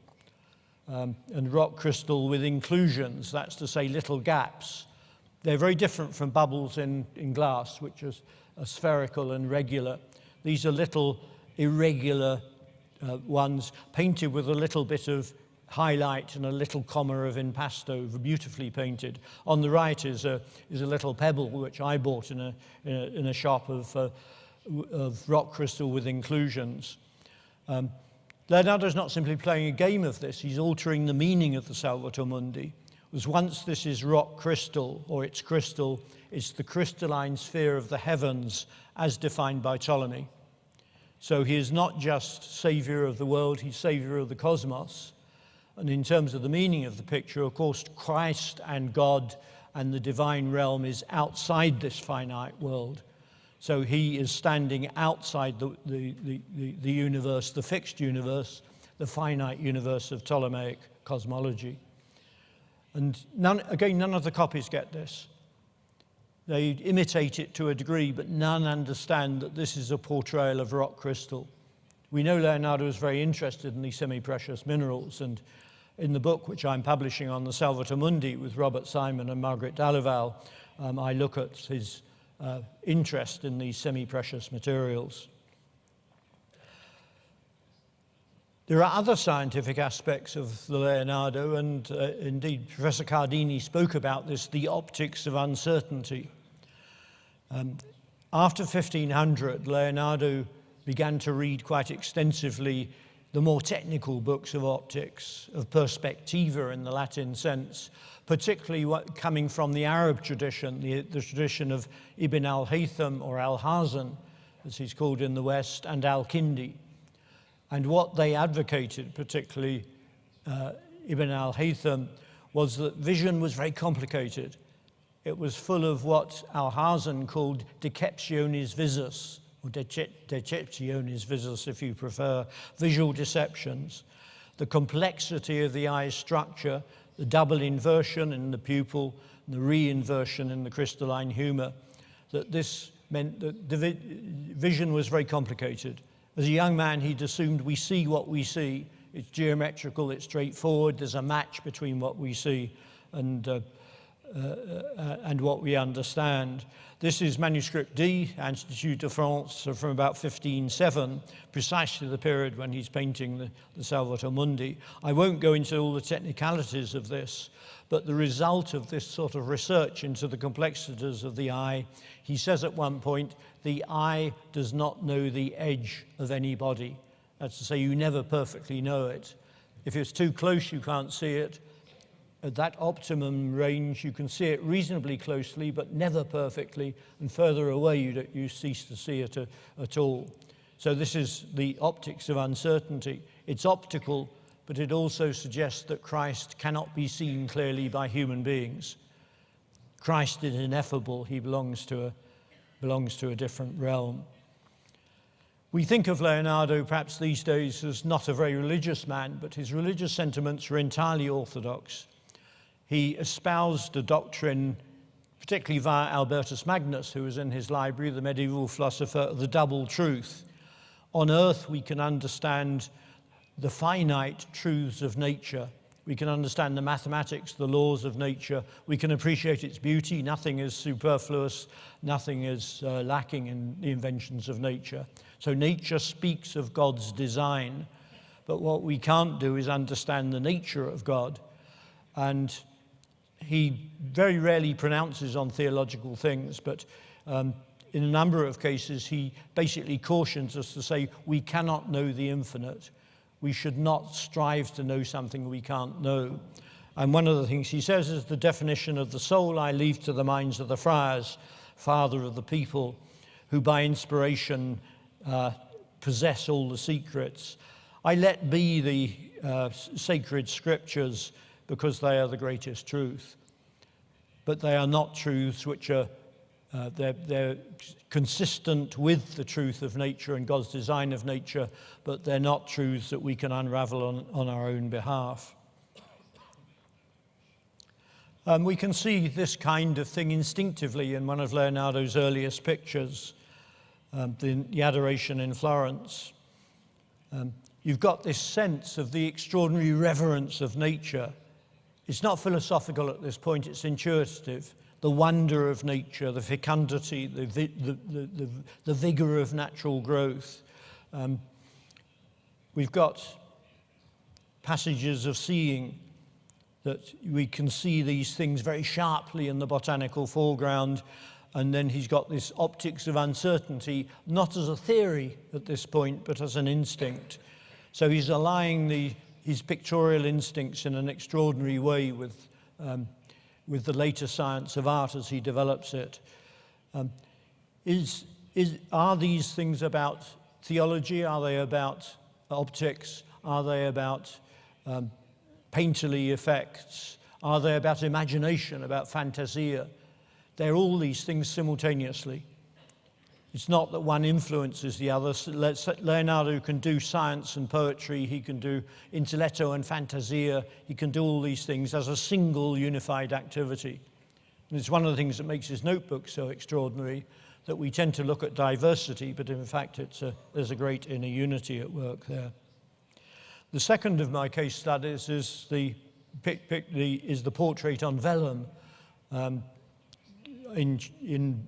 S3: And rock crystal with inclusions, that's to say little gaps. They're very different from bubbles in glass, which are spherical and regular. These are little irregular ones painted with a little bit of highlight and a little comma of impasto, beautifully painted. On the right is a little pebble which I bought in a shop of rock crystal with inclusions. Leonardo's not simply playing a game of this, he's altering the meaning of the Salvator Mundi. Because once this is rock crystal, or it's crystal, it's the crystalline sphere of the heavens as defined by Ptolemy. So he is not just savior of the world, he's savior of the cosmos. And in terms of the meaning of the picture, of course, Christ and God and the divine realm is outside this finite world. So he is standing outside the universe, the fixed universe, the finite universe of Ptolemaic cosmology. And none of the copies get this. They imitate it to a degree, but none understand that this is a portrayal of rock crystal. We know Leonardo was very interested in these semi-precious minerals, and in the book which I'm publishing on the Salvator Mundi with Robert Simon and Margaret Dalival, I look at his interest in these semi-precious materials. There are other scientific aspects of the Leonardo, and indeed Professor Cardini spoke about this, the optics of uncertainty. After 1500, Leonardo began to read quite extensively the more technical books of optics, of perspectiva in the Latin sense, particularly coming from the Arab tradition, the tradition of Ibn al-Haytham, or al-Hazan, as he's called in the West, and al-Kindi. And what they advocated, particularly Ibn al-Haytham, was that vision was very complicated. It was full of what al-Hazan called deceptiones visus, or deceptiones visus if you prefer, visual deceptions. The complexity of the eye's structure, the double inversion in the pupil, and the re-inversion in the crystalline humor, that this meant that the vision was very complicated. As a young man, he'd assumed we see what we see. It's geometrical, it's straightforward, there's a match between what we see and what we understand. This is manuscript D, Institut de France, from about 1507, precisely the period when he's painting the Salvator Mundi. I won't go into all the technicalities of this, but the result of this sort of research into the complexities of the eye, he says at one point, the eye does not know the edge of any body. That's to say, you never perfectly know it. If it's too close, you can't see it. At that optimum range, you can see it reasonably closely, but never perfectly, and further away, you cease to see it at all. So this is the optics of uncertainty. It's optical, but it also suggests that Christ cannot be seen clearly by human beings. Christ is ineffable. He belongs to a different realm. We think of Leonardo perhaps these days as not a very religious man, but his religious sentiments were entirely orthodox. He espoused a doctrine, particularly via Albertus Magnus, who was in his library, the medieval philosopher, of the double truth. On earth, we can understand the finite truths of nature. We can understand the mathematics, the laws of nature. We can appreciate its beauty. Nothing is superfluous. Nothing is lacking in the inventions of nature. So nature speaks of God's design. But what we can't do is understand the nature of God. And he very rarely pronounces on theological things, but in a number of cases, he basically cautions us to say, we cannot know the infinite. We should not strive to know something we can't know. And one of the things he says is, the definition of the soul I leave to the minds of the friars, father of the people, who by inspiration possess all the secrets. I let be the sacred scriptures because they are the greatest truth. But they are not truths which are they're consistent with the truth of nature and God's design of nature, but they're not truths that we can unravel on our own behalf. We can see this kind of thing instinctively in one of Leonardo's earliest pictures, the Adoration in Florence. You've got this sense of the extraordinary reverence of nature. It's not philosophical at this point, it's intuitive. The wonder of nature, the fecundity, the vigor of natural growth. We've got passages of seeing, that we can see these things very sharply in the botanical foreground, and then he's got this optics of uncertainty, not as a theory at this point, but as an instinct. So he's allying his pictorial instincts in an extraordinary way with the later science of art as he develops it. Are these things about theology? Are they about optics? Are they about painterly effects? Are they about imagination, about fantasia? They're all these things simultaneously. It's not that one influences the other. Leonardo can do science and poetry, he can do intelletto and fantasia, he can do all these things as a single unified activity. And it's one of the things that makes his notebook so extraordinary, that we tend to look at diversity, but in fact there's a great inner unity at work there. The second of my case studies is the portrait on vellum, in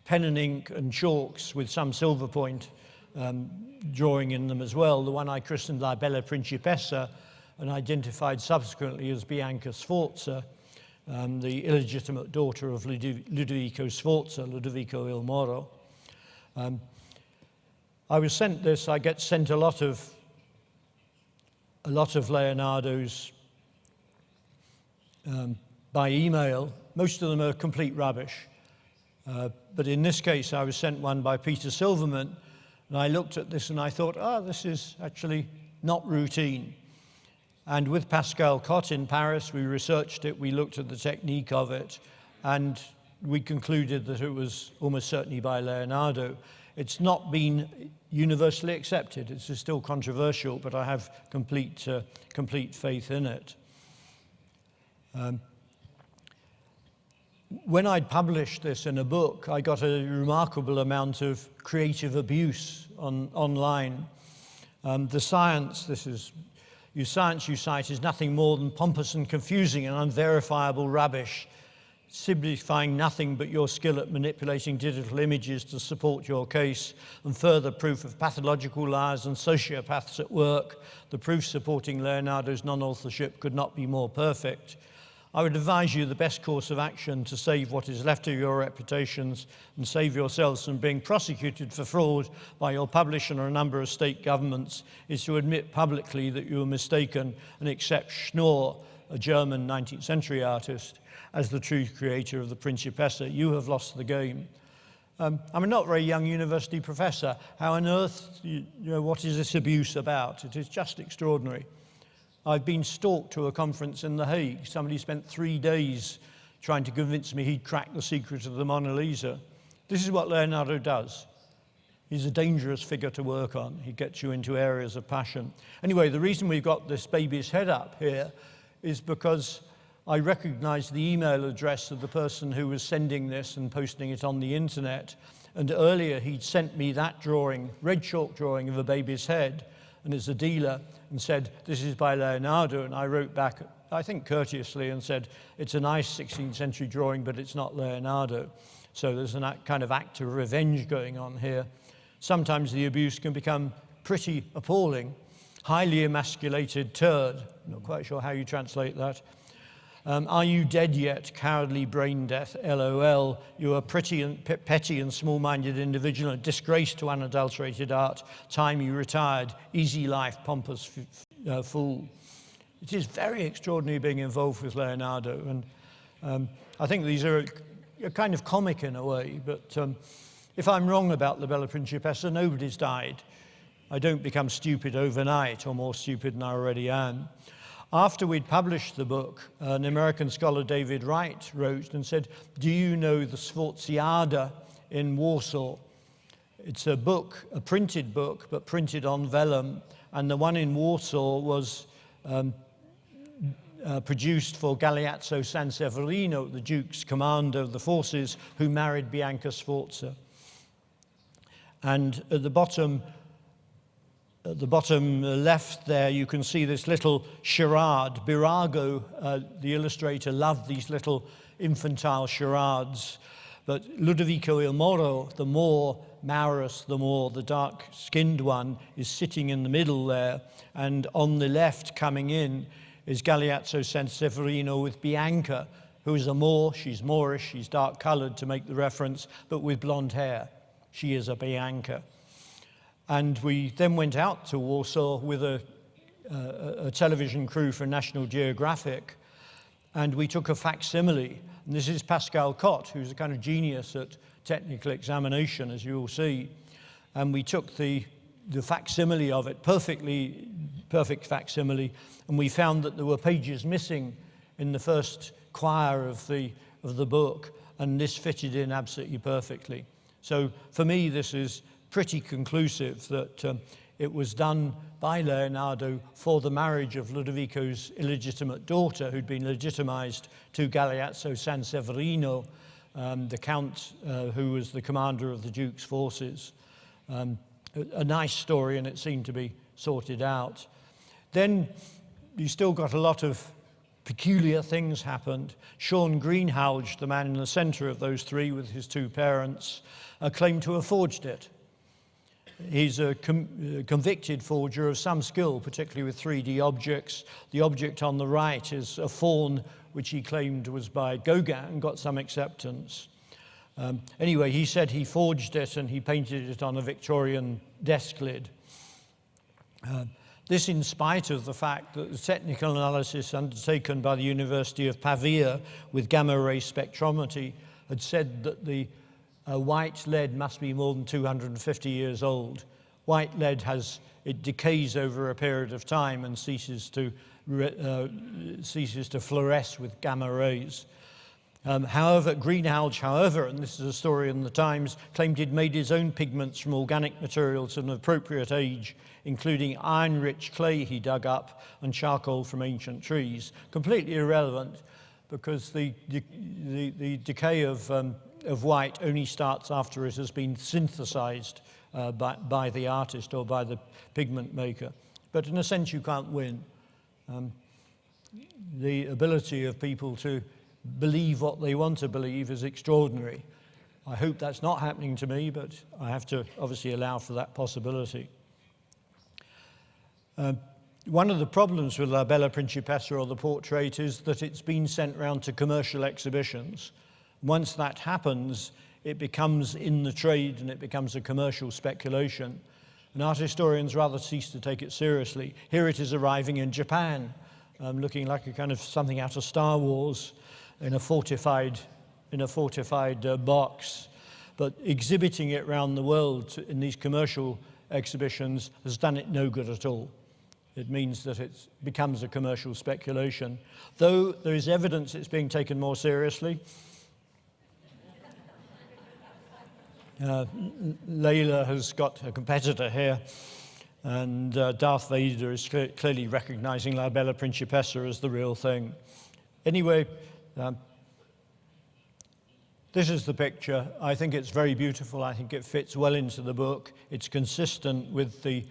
S3: pen and ink and chalks with some silver point drawing in them as well. The one I christened La Bella Principessa and identified subsequently as Bianca Sforza, the illegitimate daughter of Ludovico Sforza, Ludovico il Moro. I was sent this. I get sent a lot of Leonardo's by email. Most of them are complete rubbish. But in this case, I was sent one by Peter Silverman, and I looked at this and I thought, this is actually not routine. And with Pascal Cotte in Paris, we researched it, we looked at the technique of it, and we concluded that it was almost certainly by Leonardo. It's not been universally accepted. It's still controversial, but I have complete faith in it. When I'd published this in a book, I got a remarkable amount of creative abuse online. The science, science you cite is nothing more than pompous and confusing and unverifiable rubbish, signifying nothing but your skill at manipulating digital images to support your case, and further proof of pathological liars and sociopaths at work. The proof supporting Leonardo's non-authorship could not be more perfect. I would advise you the best course of action to save what is left of your reputations and save yourselves from being prosecuted for fraud by your publisher and a number of state governments is to admit publicly that you were mistaken and accept Schnorr, a German 19th century artist, as the true creator of the Principessa. You have lost the game. I'm a not very young university professor. How on earth, what is this abuse about? It is just extraordinary. I've been stalked to a conference in The Hague. Somebody spent 3 days trying to convince me he'd cracked the secret of the Mona Lisa. This is what Leonardo does. He's a dangerous figure to work on. He gets you into areas of passion. Anyway, the reason we've got this baby's head up here is because I recognized the email address of the person who was sending this and posting it on the internet. And earlier he'd sent me that drawing, red chalk drawing of a baby's head, and it's a dealer, and said, this is by Leonardo. And I wrote back, I think courteously, and said, it's a nice 16th century drawing, but it's not Leonardo. So there's a kind of act of revenge going on here. Sometimes the abuse can become pretty appalling. Highly emasculated turd. Not quite sure how you translate that. Are you dead yet, cowardly brain death, LOL? You are pretty and petty and small-minded individual, a disgrace to unadulterated art. Time you retired, easy life, pompous fool. It is very extraordinary being involved with Leonardo, and I think these are kind of comic in a way, but if I'm wrong about La Bella Principessa, nobody's died. I don't become stupid overnight, or more stupid than I already am. After we'd published the book, an American scholar, David Wright, wrote and said, do you know the Sforziada in Warsaw? It's a book, a printed book, but printed on vellum, and the one in Warsaw was produced for Galeazzo Sanseverino, the Duke's commander of the forces, who married Bianca Sforza. And at the bottom left there, you can see this little charade. Birago, the illustrator, loved these little infantile charades. But Ludovico il Moro, the more Maurus, the dark-skinned one, is sitting in the middle there, and on the left coming in is Galeazzo Sanseverino with Bianca, who is a Moor. She's Moorish, she's dark-coloured to make the reference, but with blonde hair. She is a Bianca. And we then went out to Warsaw with a television crew for National Geographic, and we took a facsimile. And this is Pascal Cotte, who's a kind of genius at technical examination, as you will see. And we took the facsimile of it, perfect facsimile, and we found that there were pages missing in the first quire of the book, and this fitted in absolutely perfectly. So for me, this is pretty conclusive that it was done by Leonardo for the marriage of Ludovico's illegitimate daughter, who'd been legitimized to Galeazzo Sanseverino, the count who was the commander of the Duke's forces. A nice story, and it seemed to be sorted out. Then you still got a lot of peculiar things happened. Sean Greenhalgh, the man in the center of those three with his two parents, claimed to have forged it. He's a convicted forger of some skill, particularly with 3D objects. The object on the right is a faun, which he claimed was by Gauguin and got some acceptance. Anyway, he said he forged it and he painted it on a Victorian desk lid. This in spite of the fact that the technical analysis undertaken by the University of Pavia with gamma-ray spectrometry had said that the white lead must be more than 250 years old. White lead it decays over a period of time and ceases to fluoresce with gamma rays. However, Greenhalgh, and this is a story in the Times, claimed he'd made his own pigments from organic materials at an appropriate age, including iron-rich clay he dug up and charcoal from ancient trees. Completely irrelevant, because the decay of white only starts after it has been synthesized by the artist or by the pigment maker. But in a sense, you can't win. The ability of people to believe what they want to believe is extraordinary. I hope that's not happening to me, but I have to obviously allow for that possibility. One of the problems with La Bella Principessa, or the portrait, is that it's been sent round to commercial exhibitions. Once that happens, it becomes in the trade and it becomes a commercial speculation. And art historians rather cease to take it seriously. Here it is arriving in Japan, looking like a kind of something out of Star Wars in a fortified box. But exhibiting it around the world in these commercial exhibitions has done it no good at all. It means that it becomes a commercial speculation. Though there is evidence it's being taken more seriously. Layla has got a competitor here, and Darth Vader is clearly recognizing La Bella Principessa as the real thing. Anyway, this is the picture. I think it's very beautiful. I think it fits well into the book. It's consistent with the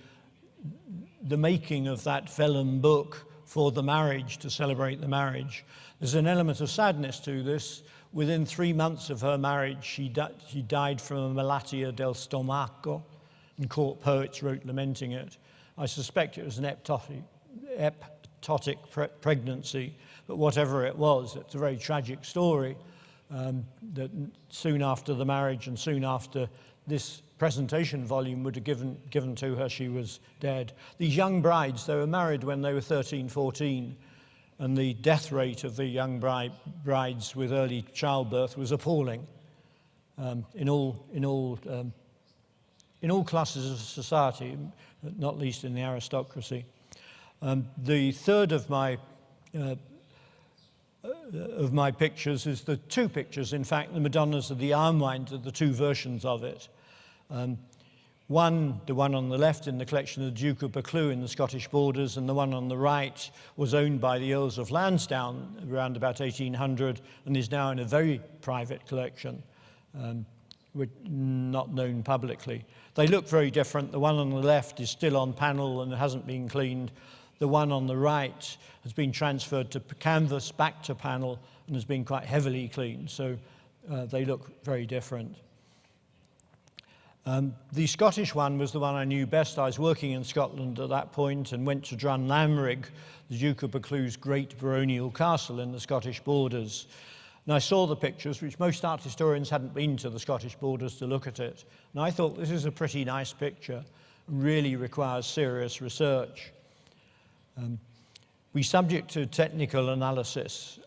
S3: making of that vellum book for the marriage, to celebrate the marriage. There's an element of sadness to this. Within 3 months of her marriage, she died from a malatia del stomaco, and court poets wrote lamenting it. I suspect it was an ectopic pregnancy, but whatever it was, it's a very tragic story. That soon after the marriage and soon after this presentation volume would have given to her, she was dead. These young brides, they were married when they were 13, 14, and the death rate of the young brides with early childbirth was appalling in all classes of society, not least in the aristocracy. The third of my pictures is the two pictures, in fact, the Madonnas of the Armwind are the two versions of it. The one on the left in the collection of the Duke of Buccleuch in the Scottish borders, and the one on the right was owned by the Earls of Lansdowne around about 1800 and is now in a very private collection, not known publicly. They look very different. The one on the left is still on panel and hasn't been cleaned. The one on the right has been transferred to canvas, back to panel, and has been quite heavily cleaned. So they look very different. The Scottish one was the one I knew best. I was working in Scotland at that point and went to Drumlamrig, the Duke of Buccleuch's great baronial castle in the Scottish borders. And I saw the pictures, which most art historians hadn't been to the Scottish borders to look at it. And I thought, this is a pretty nice picture, really requires serious research. We subject to technical analysis,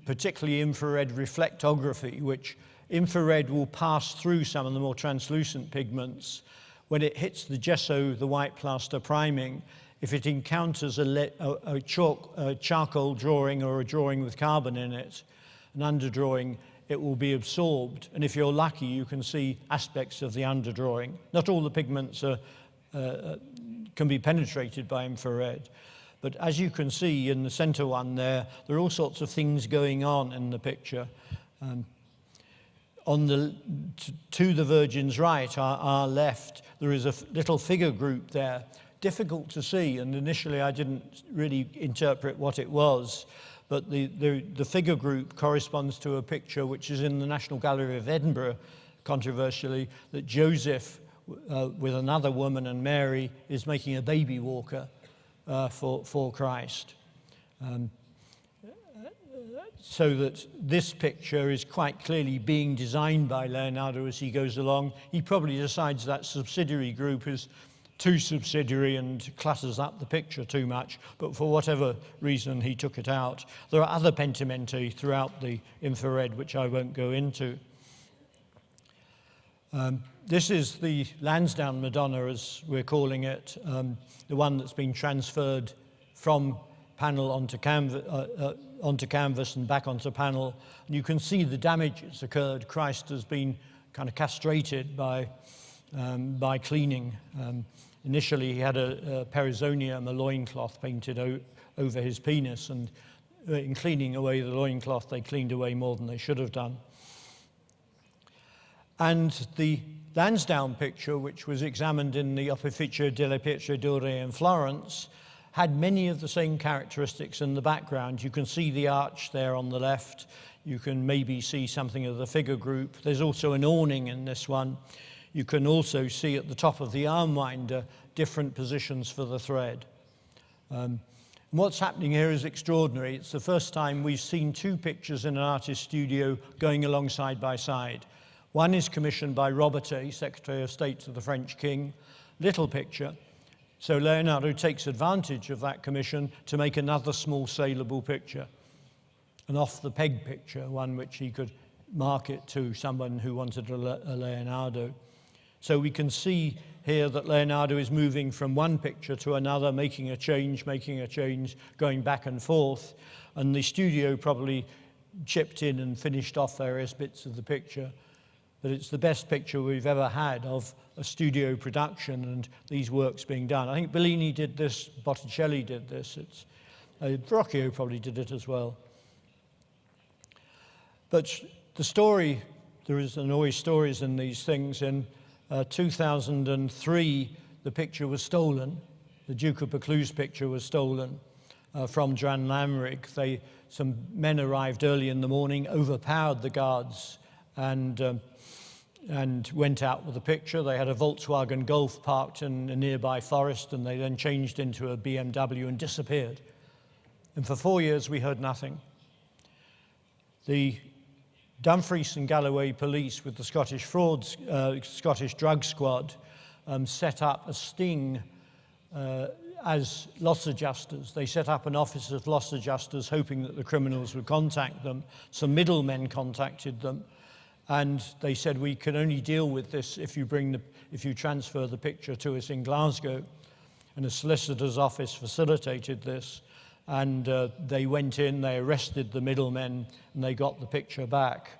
S3: particularly infrared reflectography, which infrared will pass through some of the more translucent pigments. When it hits the gesso, the white plaster priming, if it encounters a charcoal drawing or a drawing with carbon in it, an underdrawing, it will be absorbed. And if you're lucky, you can see aspects of the underdrawing. Not all the pigments can be penetrated by infrared. But as you can see in the center one there are all sorts of things going on in the picture. To the Virgin's right, our left, there is a little figure group there. Difficult to see, and initially I didn't really interpret what it was, but the figure group corresponds to a picture which is in the National Gallery of Edinburgh, controversially, that Joseph, with another woman and Mary, is making a baby walker for Christ. So that this picture is quite clearly being designed by Leonardo as he goes along. He probably decides that subsidiary group is too subsidiary and clutters up the picture too much, but for whatever reason he took it out. There are other pentimenti throughout the infrared, which I won't go into. This is the Lansdowne Madonna, as we're calling it, the one that's been transferred from panel onto canvas and back onto panel. And you can see the damage that's occurred. Christ has been kind of castrated by cleaning. Initially, he had a perizonium, a loincloth painted over his penis, and in cleaning away the loincloth, they cleaned away more than they should have done. And the Lansdowne picture, which was examined in the Opificio delle Pietre d'Ore in Florence, had many of the same characteristics in the background. You can see the arch there on the left. You can maybe see something of the figure group. There's also an awning in this one. You can also see at the top of the arm winder different positions for the thread. And what's happening here is extraordinary. It's the first time we've seen two pictures in an artist's studio going along side by side. One is commissioned by Robertet, Secretary of State to the French King, little picture. So Leonardo takes advantage of that commission to make another small saleable picture, an off-the-peg picture, one which he could market to someone who wanted a Leonardo. So we can see here that Leonardo is moving from one picture to another, making a change, going back and forth. And the studio probably chipped in and finished off various bits of the picture. But it's the best picture we've ever had of a studio production and these works being done. I think Bellini did this, Botticelli did this, Verrocchio probably did it as well. But the story, there is always stories in these things. In 2003, the picture was stolen. The Duke of Buccleuch's picture was stolen from Drumlamrig. Some men arrived early in the morning, overpowered the guards, and went out with the picture. They had a Volkswagen Golf parked in a nearby forest, and they then changed into a BMW and disappeared. And for 4 years, we heard nothing. The Dumfries and Galloway police with the Scottish drug squad set up a sting as loss adjusters. They set up an office of loss adjusters hoping that the criminals would contact them. Some middlemen contacted them. And they said, we can only deal with this if you transfer the picture to us in Glasgow. And a solicitor's office facilitated this. And they went in, they arrested the middlemen, and they got the picture back.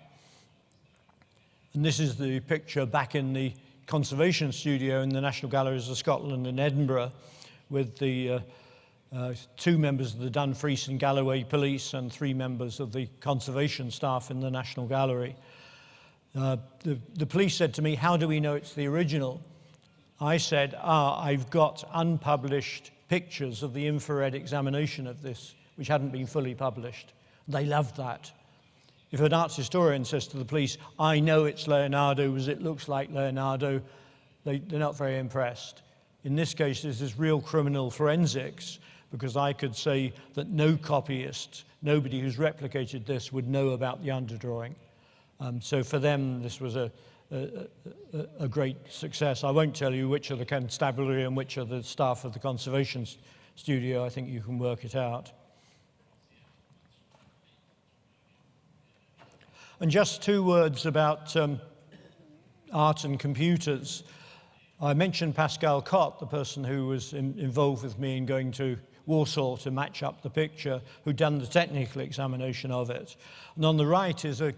S3: And this is the picture back in the conservation studio in the National Galleries of Scotland in Edinburgh, with the two members of the Dumfries and Galloway police and 3 members of the conservation staff in the National Gallery. The police said to me, how do we know it's the original? I said, I've got unpublished pictures of the infrared examination of this, which hadn't been fully published. They loved that. If an art historian says to the police, I know it's Leonardo because it looks like Leonardo, they're not very impressed. In this case, this is real criminal forensics, because I could say that no copyist, nobody who's replicated this would know about the underdrawing. So for them, this was a great success. I won't tell you which are the constabulary and which are the staff of the conservation studio. I think you can work it out. And just 2 words about art and computers. I mentioned Pascal Cott, the person who was involved with me in going to Warsaw to match up the picture, who'd done the technical examination of it. And on the right is a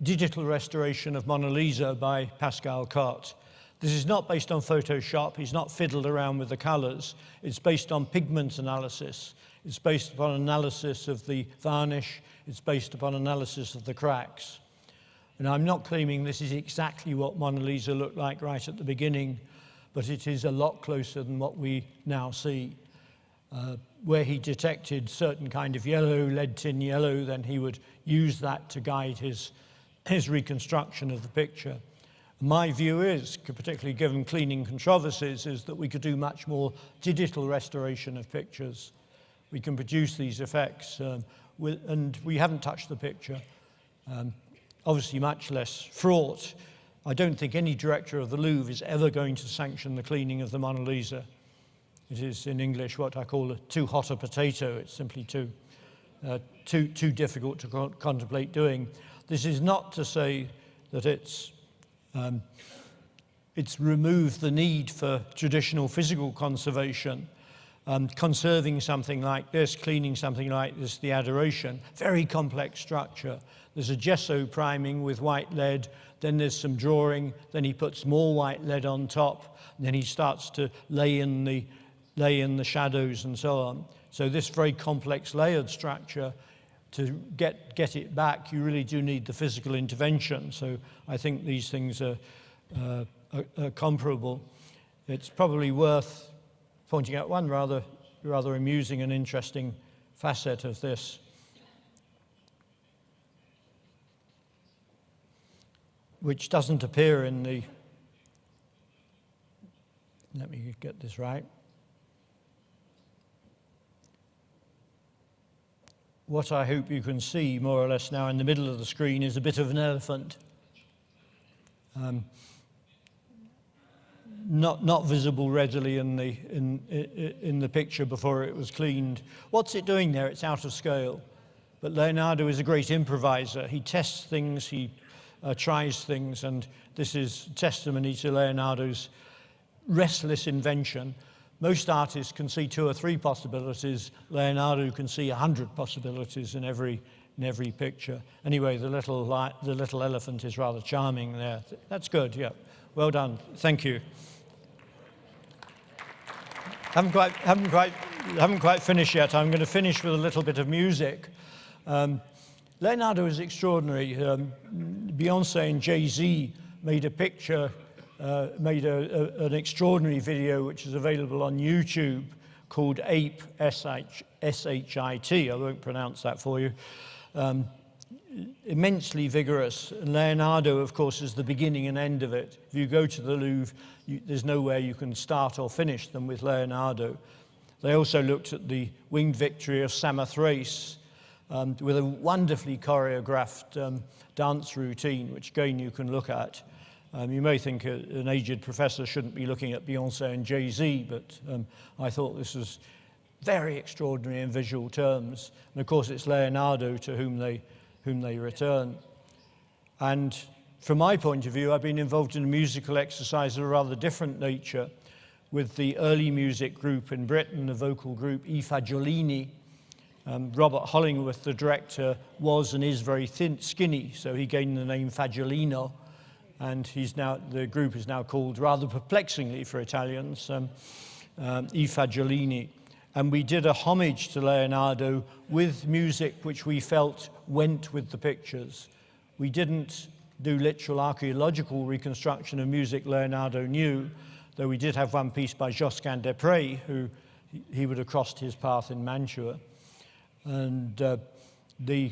S3: digital restoration of Mona Lisa by Pascal Cott. This is not based on Photoshop. He's not fiddled around with the colors. It's based on pigment analysis. It's based upon analysis of the varnish. It's based upon analysis of the cracks. And I'm not claiming this is exactly what Mona Lisa looked like right at the beginning, but it is a lot closer than what we now see. Where he detected certain kind of yellow, lead tin yellow, then he would use that to guide his reconstruction of the picture. My view is, particularly given cleaning controversies, is that we could do much more digital restoration of pictures. We can produce these effects, and we haven't touched the picture. Obviously much less fraught. I don't think any director of the Louvre is ever going to sanction the cleaning of the Mona Lisa. It is, in English, what I call too hot a potato. It's simply too difficult to contemplate doing. This is not to say that it's removed the need for traditional physical conservation. Conserving something like this, cleaning something like this, the adoration, very complex structure. There's a gesso priming with white lead, then there's some drawing, then he puts more white lead on top, and then he starts to lay in the shadows and so on. So this very complex layered structure, to get it back, you really do need the physical intervention. So I think these things are comparable. It's probably worth pointing out one rather amusing and interesting facet of this. Which doesn't appear in the, let me get this right. What I hope you can see more or less now in the middle of the screen is a bit of an elephant. Not visible readily in the picture before it was cleaned. What's it doing there? It's out of scale. But Leonardo is a great improviser. He tests things, he tries things, and this is testimony to Leonardo's restless invention. Most artists can see 2 or 3 possibilities. Leonardo can see 100 possibilities in every picture. Anyway, the little elephant is rather charming there. That's good, yeah. Well done. Thank you. Haven't quite finished yet. I'm going to finish with a little bit of music. Leonardo is extraordinary. Beyonce and Jay-Z made a picture, made an extraordinary video which is available on YouTube called Ape, S-H-I-T. I won't pronounce that for you. Immensely vigorous. And Leonardo, of course, is the beginning and end of it. If you go to the Louvre, there's nowhere you can start or finish them with Leonardo. They also looked at the Winged Victory of Samothrace with a wonderfully choreographed dance routine, which again you can look at. You may think an aged professor shouldn't be looking at Beyonce and Jay-Z, but I thought this was very extraordinary in visual terms. And of course it's Leonardo to whom they return. And from my point of view, I've been involved in a musical exercise of a rather different nature with the early music group in Britain, the vocal group I Fagiolini. Robert Hollingworth, the director, was and is very skinny, so he gained the name Fagiolino, and the group is now called, rather perplexingly for Italians, I Fagiolini. And we did a homage to Leonardo with music which we felt went with the pictures. We didn't do literal archaeological reconstruction of music Leonardo knew, though we did have one piece by Josquin des Prez, who he would have crossed his path in Mantua. And the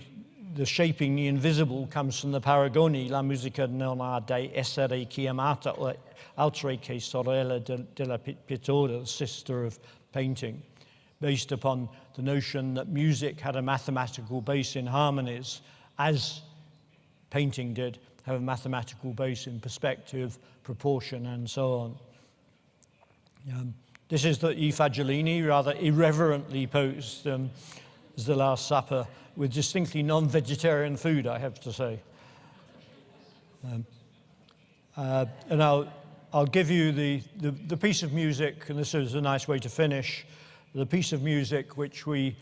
S3: the shaping the invisible comes from the paragoni, la musica non ha de essere chiamata altre che sorella della pittura, the sister of painting, based upon the notion that music had a mathematical base in harmonies, as painting did have a mathematical base in perspective, proportion, and so on. This is the I Fagiolini, rather irreverently posed as the Last Supper, with distinctly non-vegetarian food, I have to say. And I'll give you the piece of music, and this is a nice way to finish, the piece of music which we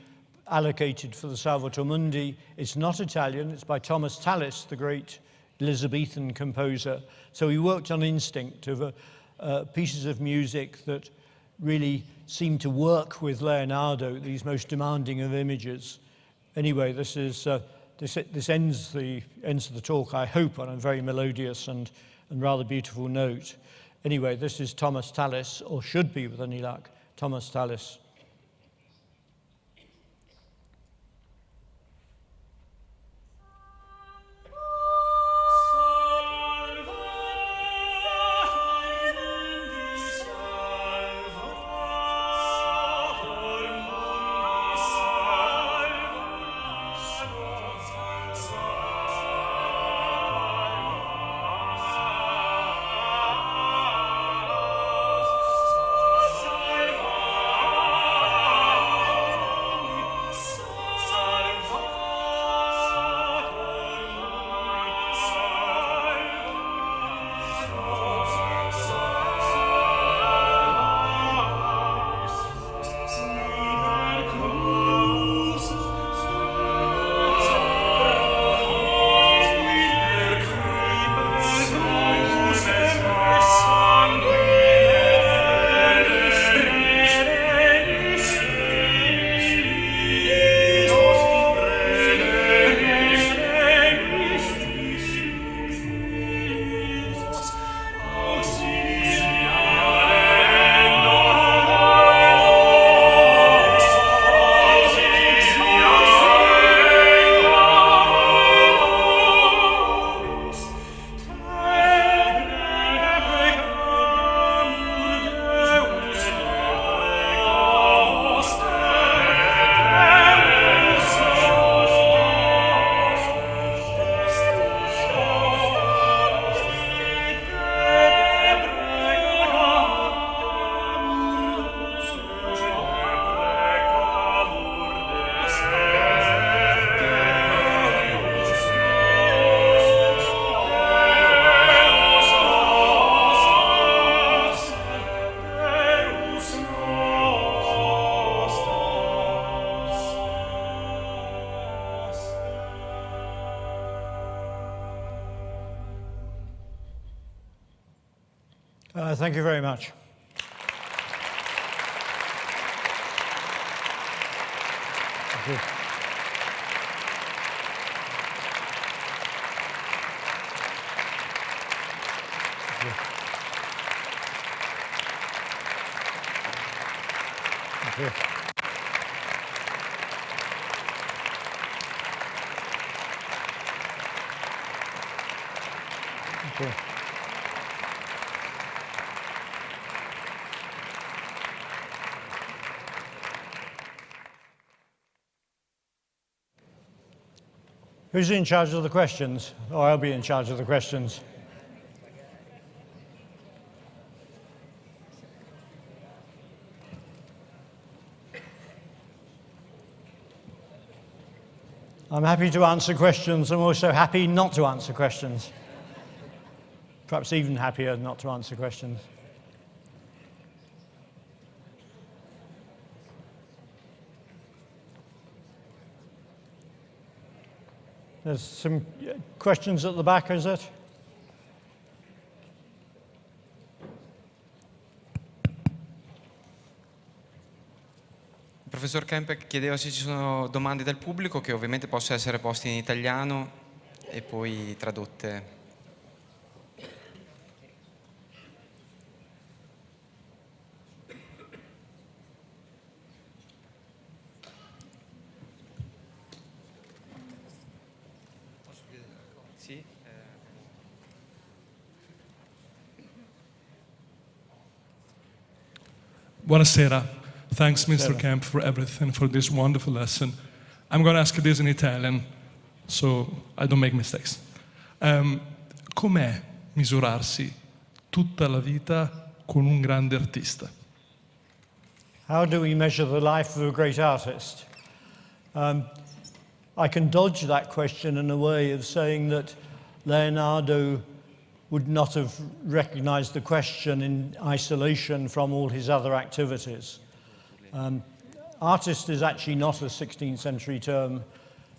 S3: allocated for the Salvator Mundi. It's not Italian, it's by Thomas Tallis, the great Elizabethan composer. So he worked on instinct of pieces of music that really seemed to work with Leonardo, these most demanding of images. Anyway, this ends the talk, I hope, on a very melodious and rather beautiful note. Anyway, this is Thomas Tallis, or should be with any luck, Thomas Tallis. Thank you very much. Thank you. Thank you. Thank you. Who's in charge of the questions? Oh, I'll be in charge of the questions. I'm happy to answer questions. I'm also happy not to answer questions. Perhaps even happier not to answer questions. There's some questions at the back, is it?
S4: Professor Kemp chiedeva se ci sono domande dal pubblico che ovviamente possono essere poste in italiano e poi tradotte.
S5: Buonasera. Thanks, Mr. Kemp, for everything, for this wonderful lesson. I'm going to ask this in Italian, so I don't make mistakes. Com'è misurarsi tutta la vita con un grande artista?
S3: How do we measure the life of a great artist? I can dodge that question in a way of saying that Leonardo would not have recognized the question in isolation from all his other activities. Artist is actually not a 16th century term,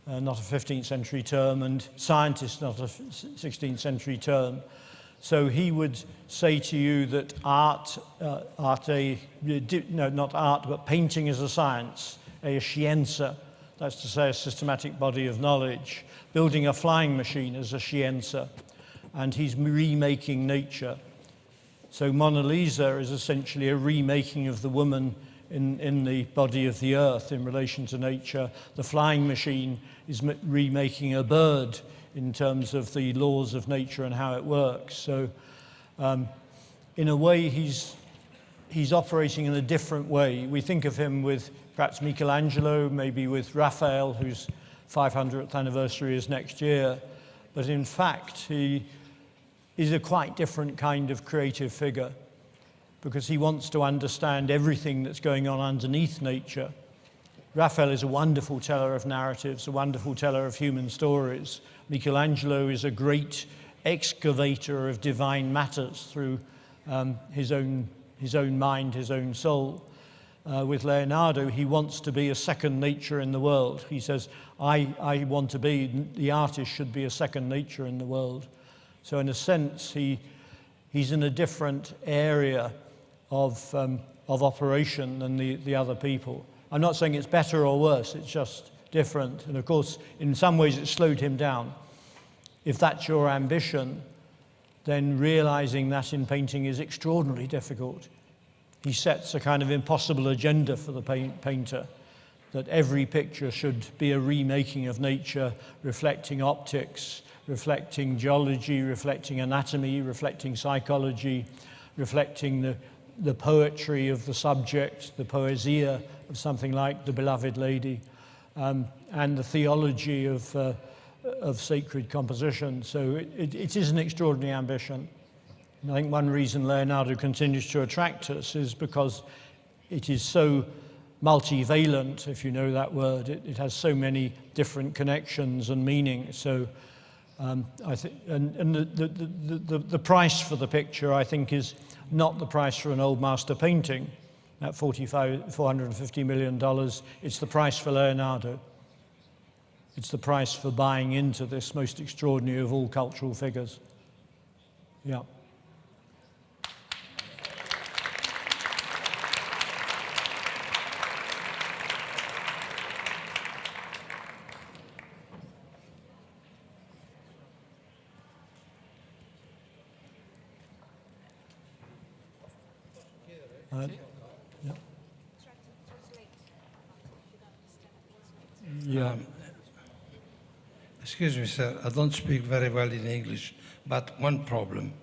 S3: not a 15th century term, and scientist not a 16th century term. So he would say to you that not art, but painting is a science, a scienza, that's to say a systematic body of knowledge. Building a flying machine is a scienza, and he's remaking nature. So Mona Lisa is essentially a remaking of the woman in the body of the earth in relation to nature. The flying machine is remaking a bird in terms of the laws of nature and how it works. So in a way, he's operating in a different way. We think of him with perhaps Michelangelo, maybe with Raphael, whose 500th anniversary is next year. But in fact, he is a quite different kind of creative figure, because he wants to understand everything that's going on underneath nature. Raphael is a wonderful teller of narratives, a wonderful teller of human stories. Michelangelo is a great excavator of divine matters through his own mind, his own soul. With Leonardo, he wants to be a second nature in the world. He says, I want to be, the artist should be a second nature in the world. So in a sense, he's in a different area of operation than the other people. I'm not saying it's better or worse, it's just different. And of course, in some ways it slowed him down. If that's your ambition, then realizing that in painting is extraordinarily difficult. He sets a kind of impossible agenda for the painter, that every picture should be a remaking of nature, reflecting optics, reflecting geology, reflecting anatomy, reflecting psychology, reflecting the poetry of the subject, the poesia of something like The Beloved Lady, and the theology of sacred composition. So it is an extraordinary ambition. And I think one reason Leonardo continues to attract us is because it is so multivalent, if you know that word. It has so many different connections and meanings. So I think, and the price for the picture, I think, is not the price for an old master painting at $450 million. It's the price for Leonardo. It's the price for buying into this most extraordinary of all cultural figures. Yeah. Yeah.
S6: Excuse me, sir, I don't speak very well in English, but one problem.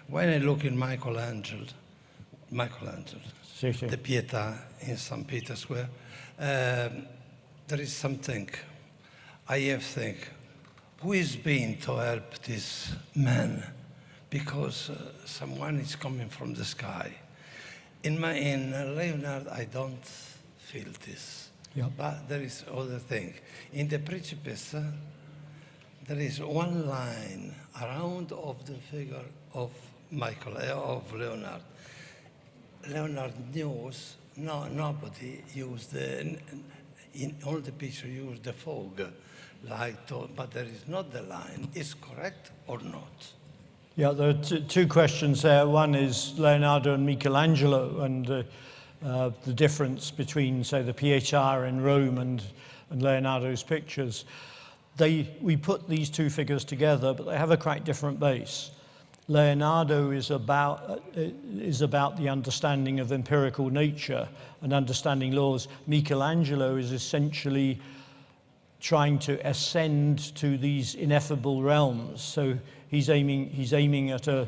S6: When I look in Michelangelo, the Pietà in St. Peter's Square, there is something I have think, who is being to help this man? Because someone is coming from the sky. In Leonardo, I don't feel this.
S3: Yeah.
S6: But there is other thing. In the Principessa, there is one line around of the figure of Leonardo. Leonardo knows nobody used in all the picture used the fog light, but there is not the line. Is correct or not?
S3: Yeah, there are two questions there. One is Leonardo and Michelangelo and the difference between, say, the Pietà in Rome and Leonardo's pictures. We put these two figures together, but they have a quite different base. Leonardo is about the understanding of empirical nature and understanding laws. Michelangelo is essentially trying to ascend to these ineffable realms. So he's aiming at the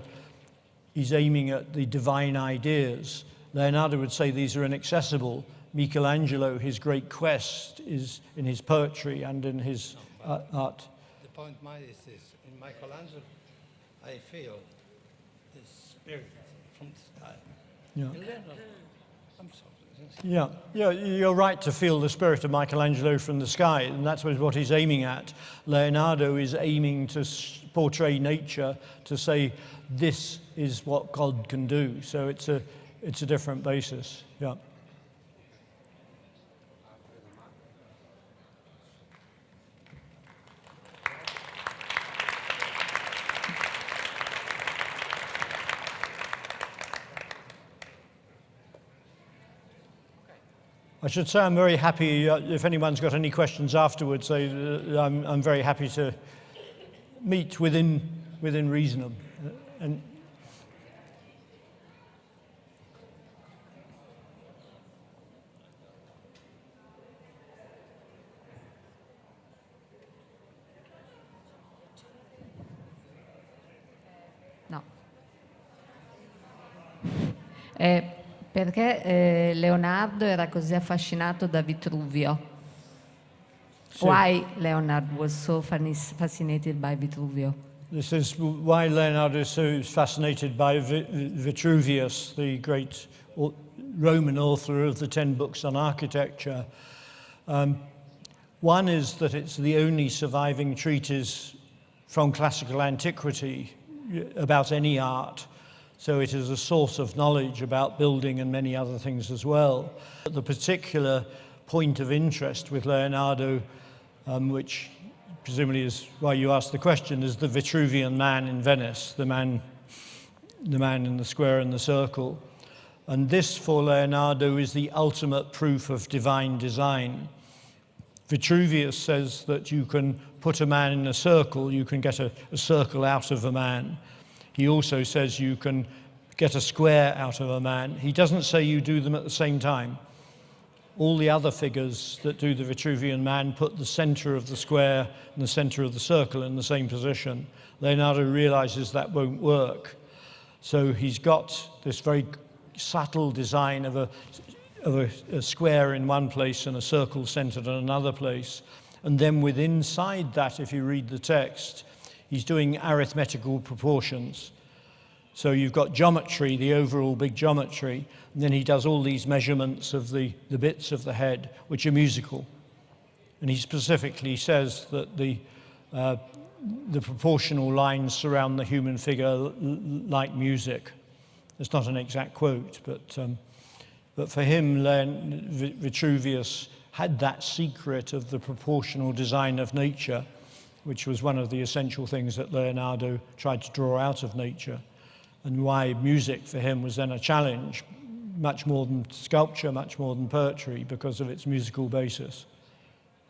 S3: divine ideas. Leonardo would say these are inaccessible. Michelangelo, his great quest is in his poetry and in his art.
S6: The point mine is this: in Michelangelo, I feel the spirit from the sky.
S3: Yeah.
S6: In Leonardo, I'm sorry.
S3: Yeah, you're right to feel the spirit of Michelangelo from the sky, and that's what he's aiming at. Leonardo is aiming to portray nature, to say this is what God can do. So it's a different basis. Yeah. I should say I'm very happy, if anyone's got any questions afterwards, I'm very happy to meet within reason. And
S7: no. Perché Leonardo era così affascinato da Vitruvio?
S3: So,
S7: Why Leonard was so fascinated by Vitruvio?
S3: this is why Leonardo is so fascinated by Vitruvius, the great Roman author of the 10 books on architecture. One is that it's the only surviving treatise from classical antiquity about any art. So it is a source of knowledge about building and many other things as well. The particular point of interest with Leonardo, which presumably is why you asked the question, is the Vitruvian man in Venice, the man in the square and the circle. And this, for Leonardo, is the ultimate proof of divine design. Vitruvius says that you can put a man in a circle, you can get a circle out of a man. He also says you can get a square out of a man. He doesn't say you do them at the same time. All the other figures that do the Vitruvian man put the center of the square and the center of the circle in the same position. Leonardo realizes that won't work. So he's got this very subtle design of a square in one place and a circle centered in another place. And then inside that, if you read the text, he's doing arithmetical proportions. So you've got geometry, the overall big geometry, and then he does all these measurements of the bits of the head, which are musical. And he specifically says that the proportional lines surround the human figure like music. It's not an exact quote, but for him, Vitruvius had that secret of the proportional design of nature, which was one of the essential things that Leonardo tried to draw out of nature, and why music for him was then a challenge, much more than sculpture, much more than poetry, because of its musical basis.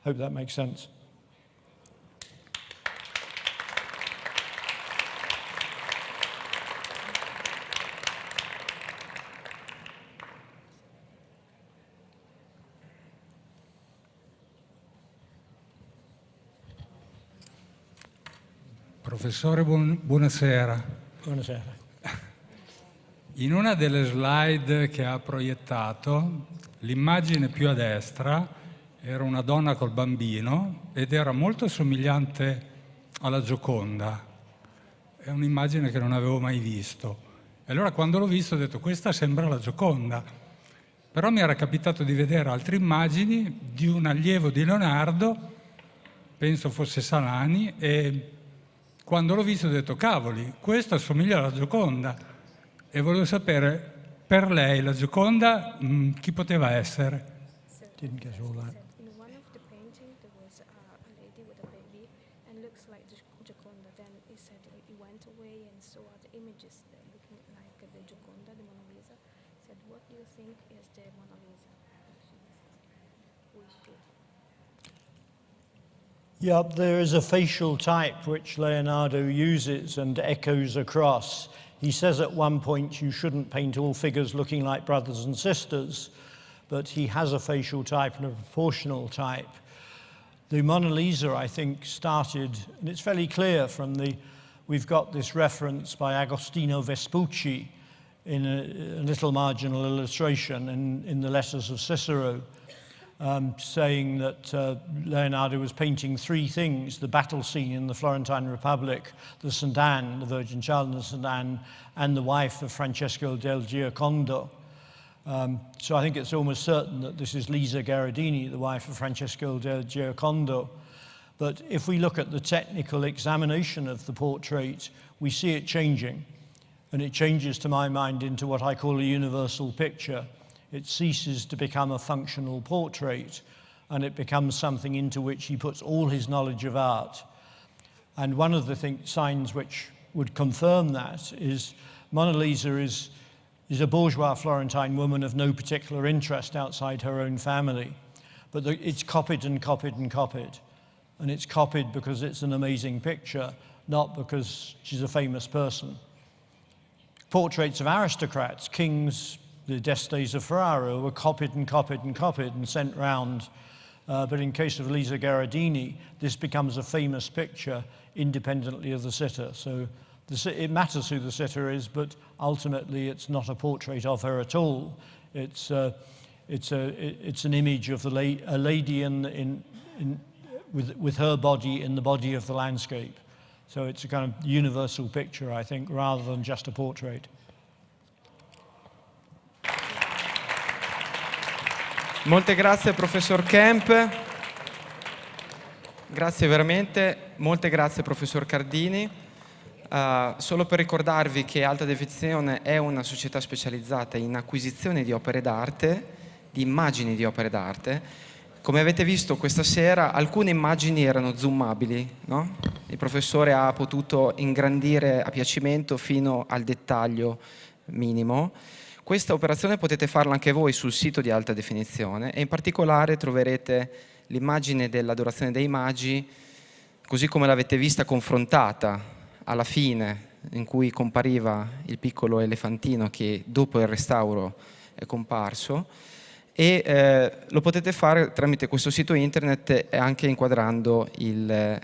S3: Hope that makes sense.
S8: Professore, buonasera.
S3: Buonasera.
S8: In una delle slide che ha proiettato, l'immagine più a destra era una donna col bambino ed era molto somigliante alla Gioconda. È un'immagine che non avevo mai visto. E allora quando l'ho visto ho detto questa sembra la Gioconda. Però mi era capitato di vedere altre immagini di un allievo di Leonardo, penso fosse Salani, e quando l'ho visto ho detto cavoli, questo assomiglia alla Gioconda. E volevo sapere, per lei la Gioconda chi poteva essere?
S3: Didn't get all that.
S9: In one of the painting there was a lady with a baby and looks like Gioconda. Then he said he went away and saw the images that looking like the Gioconda, the Mona Lisa. He said, what do you think is the Mona Lisa? We should.
S3: Yeah, there is a facial type which Leonardo uses and echoes across. He says at one point you shouldn't paint all figures looking like brothers and sisters, but he has a facial type and a proportional type. The Mona Lisa, I think, started, and it's fairly clear from we've got this reference by Agostino Vespucci in a little marginal illustration in the letters of Cicero, saying that Leonardo was painting three things: the battle scene in the Florentine Republic, the St. Anne, the Virgin Child and St. Anne, and the wife of Francesco del Giocondo. So I think it's almost certain that this is Lisa Gherardini, the wife of Francesco del Giocondo. But if we look at the technical examination of the portrait, we see it changing. And it changes, to my mind, into what I call a universal picture. It ceases to become a functional portrait, and it becomes something into which he puts all his knowledge of art. And one of the signs which would confirm that is Mona Lisa is a bourgeois Florentine woman of no particular interest outside her own family. But it's copied and copied and copied. And it's copied because it's an amazing picture, not because she's a famous person. Portraits of aristocrats, kings, the Destes of Ferrara, were copied and copied and copied and sent round. But in case of Lisa Gherardini, this becomes a famous picture independently of the sitter. So it matters who the sitter is, but ultimately it's not a portrait of her at all. It's an image of a lady with her body in the body of the landscape. So it's a kind of universal picture, I think, rather than just a portrait.
S4: Molte grazie professor Kemp, grazie veramente, molte grazie professor Cardini. Solo per ricordarvi che Alta Definizione è una società specializzata in acquisizione di opere d'arte, di immagini di opere d'arte. Come avete visto questa sera, alcune immagini erano zoomabili, no? Il professore ha potuto ingrandire a piacimento fino al dettaglio minimo. Questa operazione potete farla anche voi sul sito di Alta Definizione e in particolare troverete l'immagine dell'Adorazione dei Magi, così come l'avete vista confrontata alla fine, in cui compariva il piccolo elefantino che dopo il restauro è comparso. E lo potete fare tramite questo sito internet e anche inquadrando il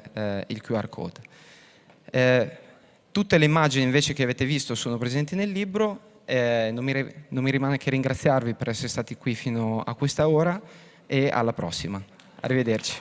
S4: QR code. Tutte le immagini invece che avete visto sono presenti nel libro. Non mi rimane che ringraziarvi per essere stati qui fino a questa ora e alla prossima. Arrivederci.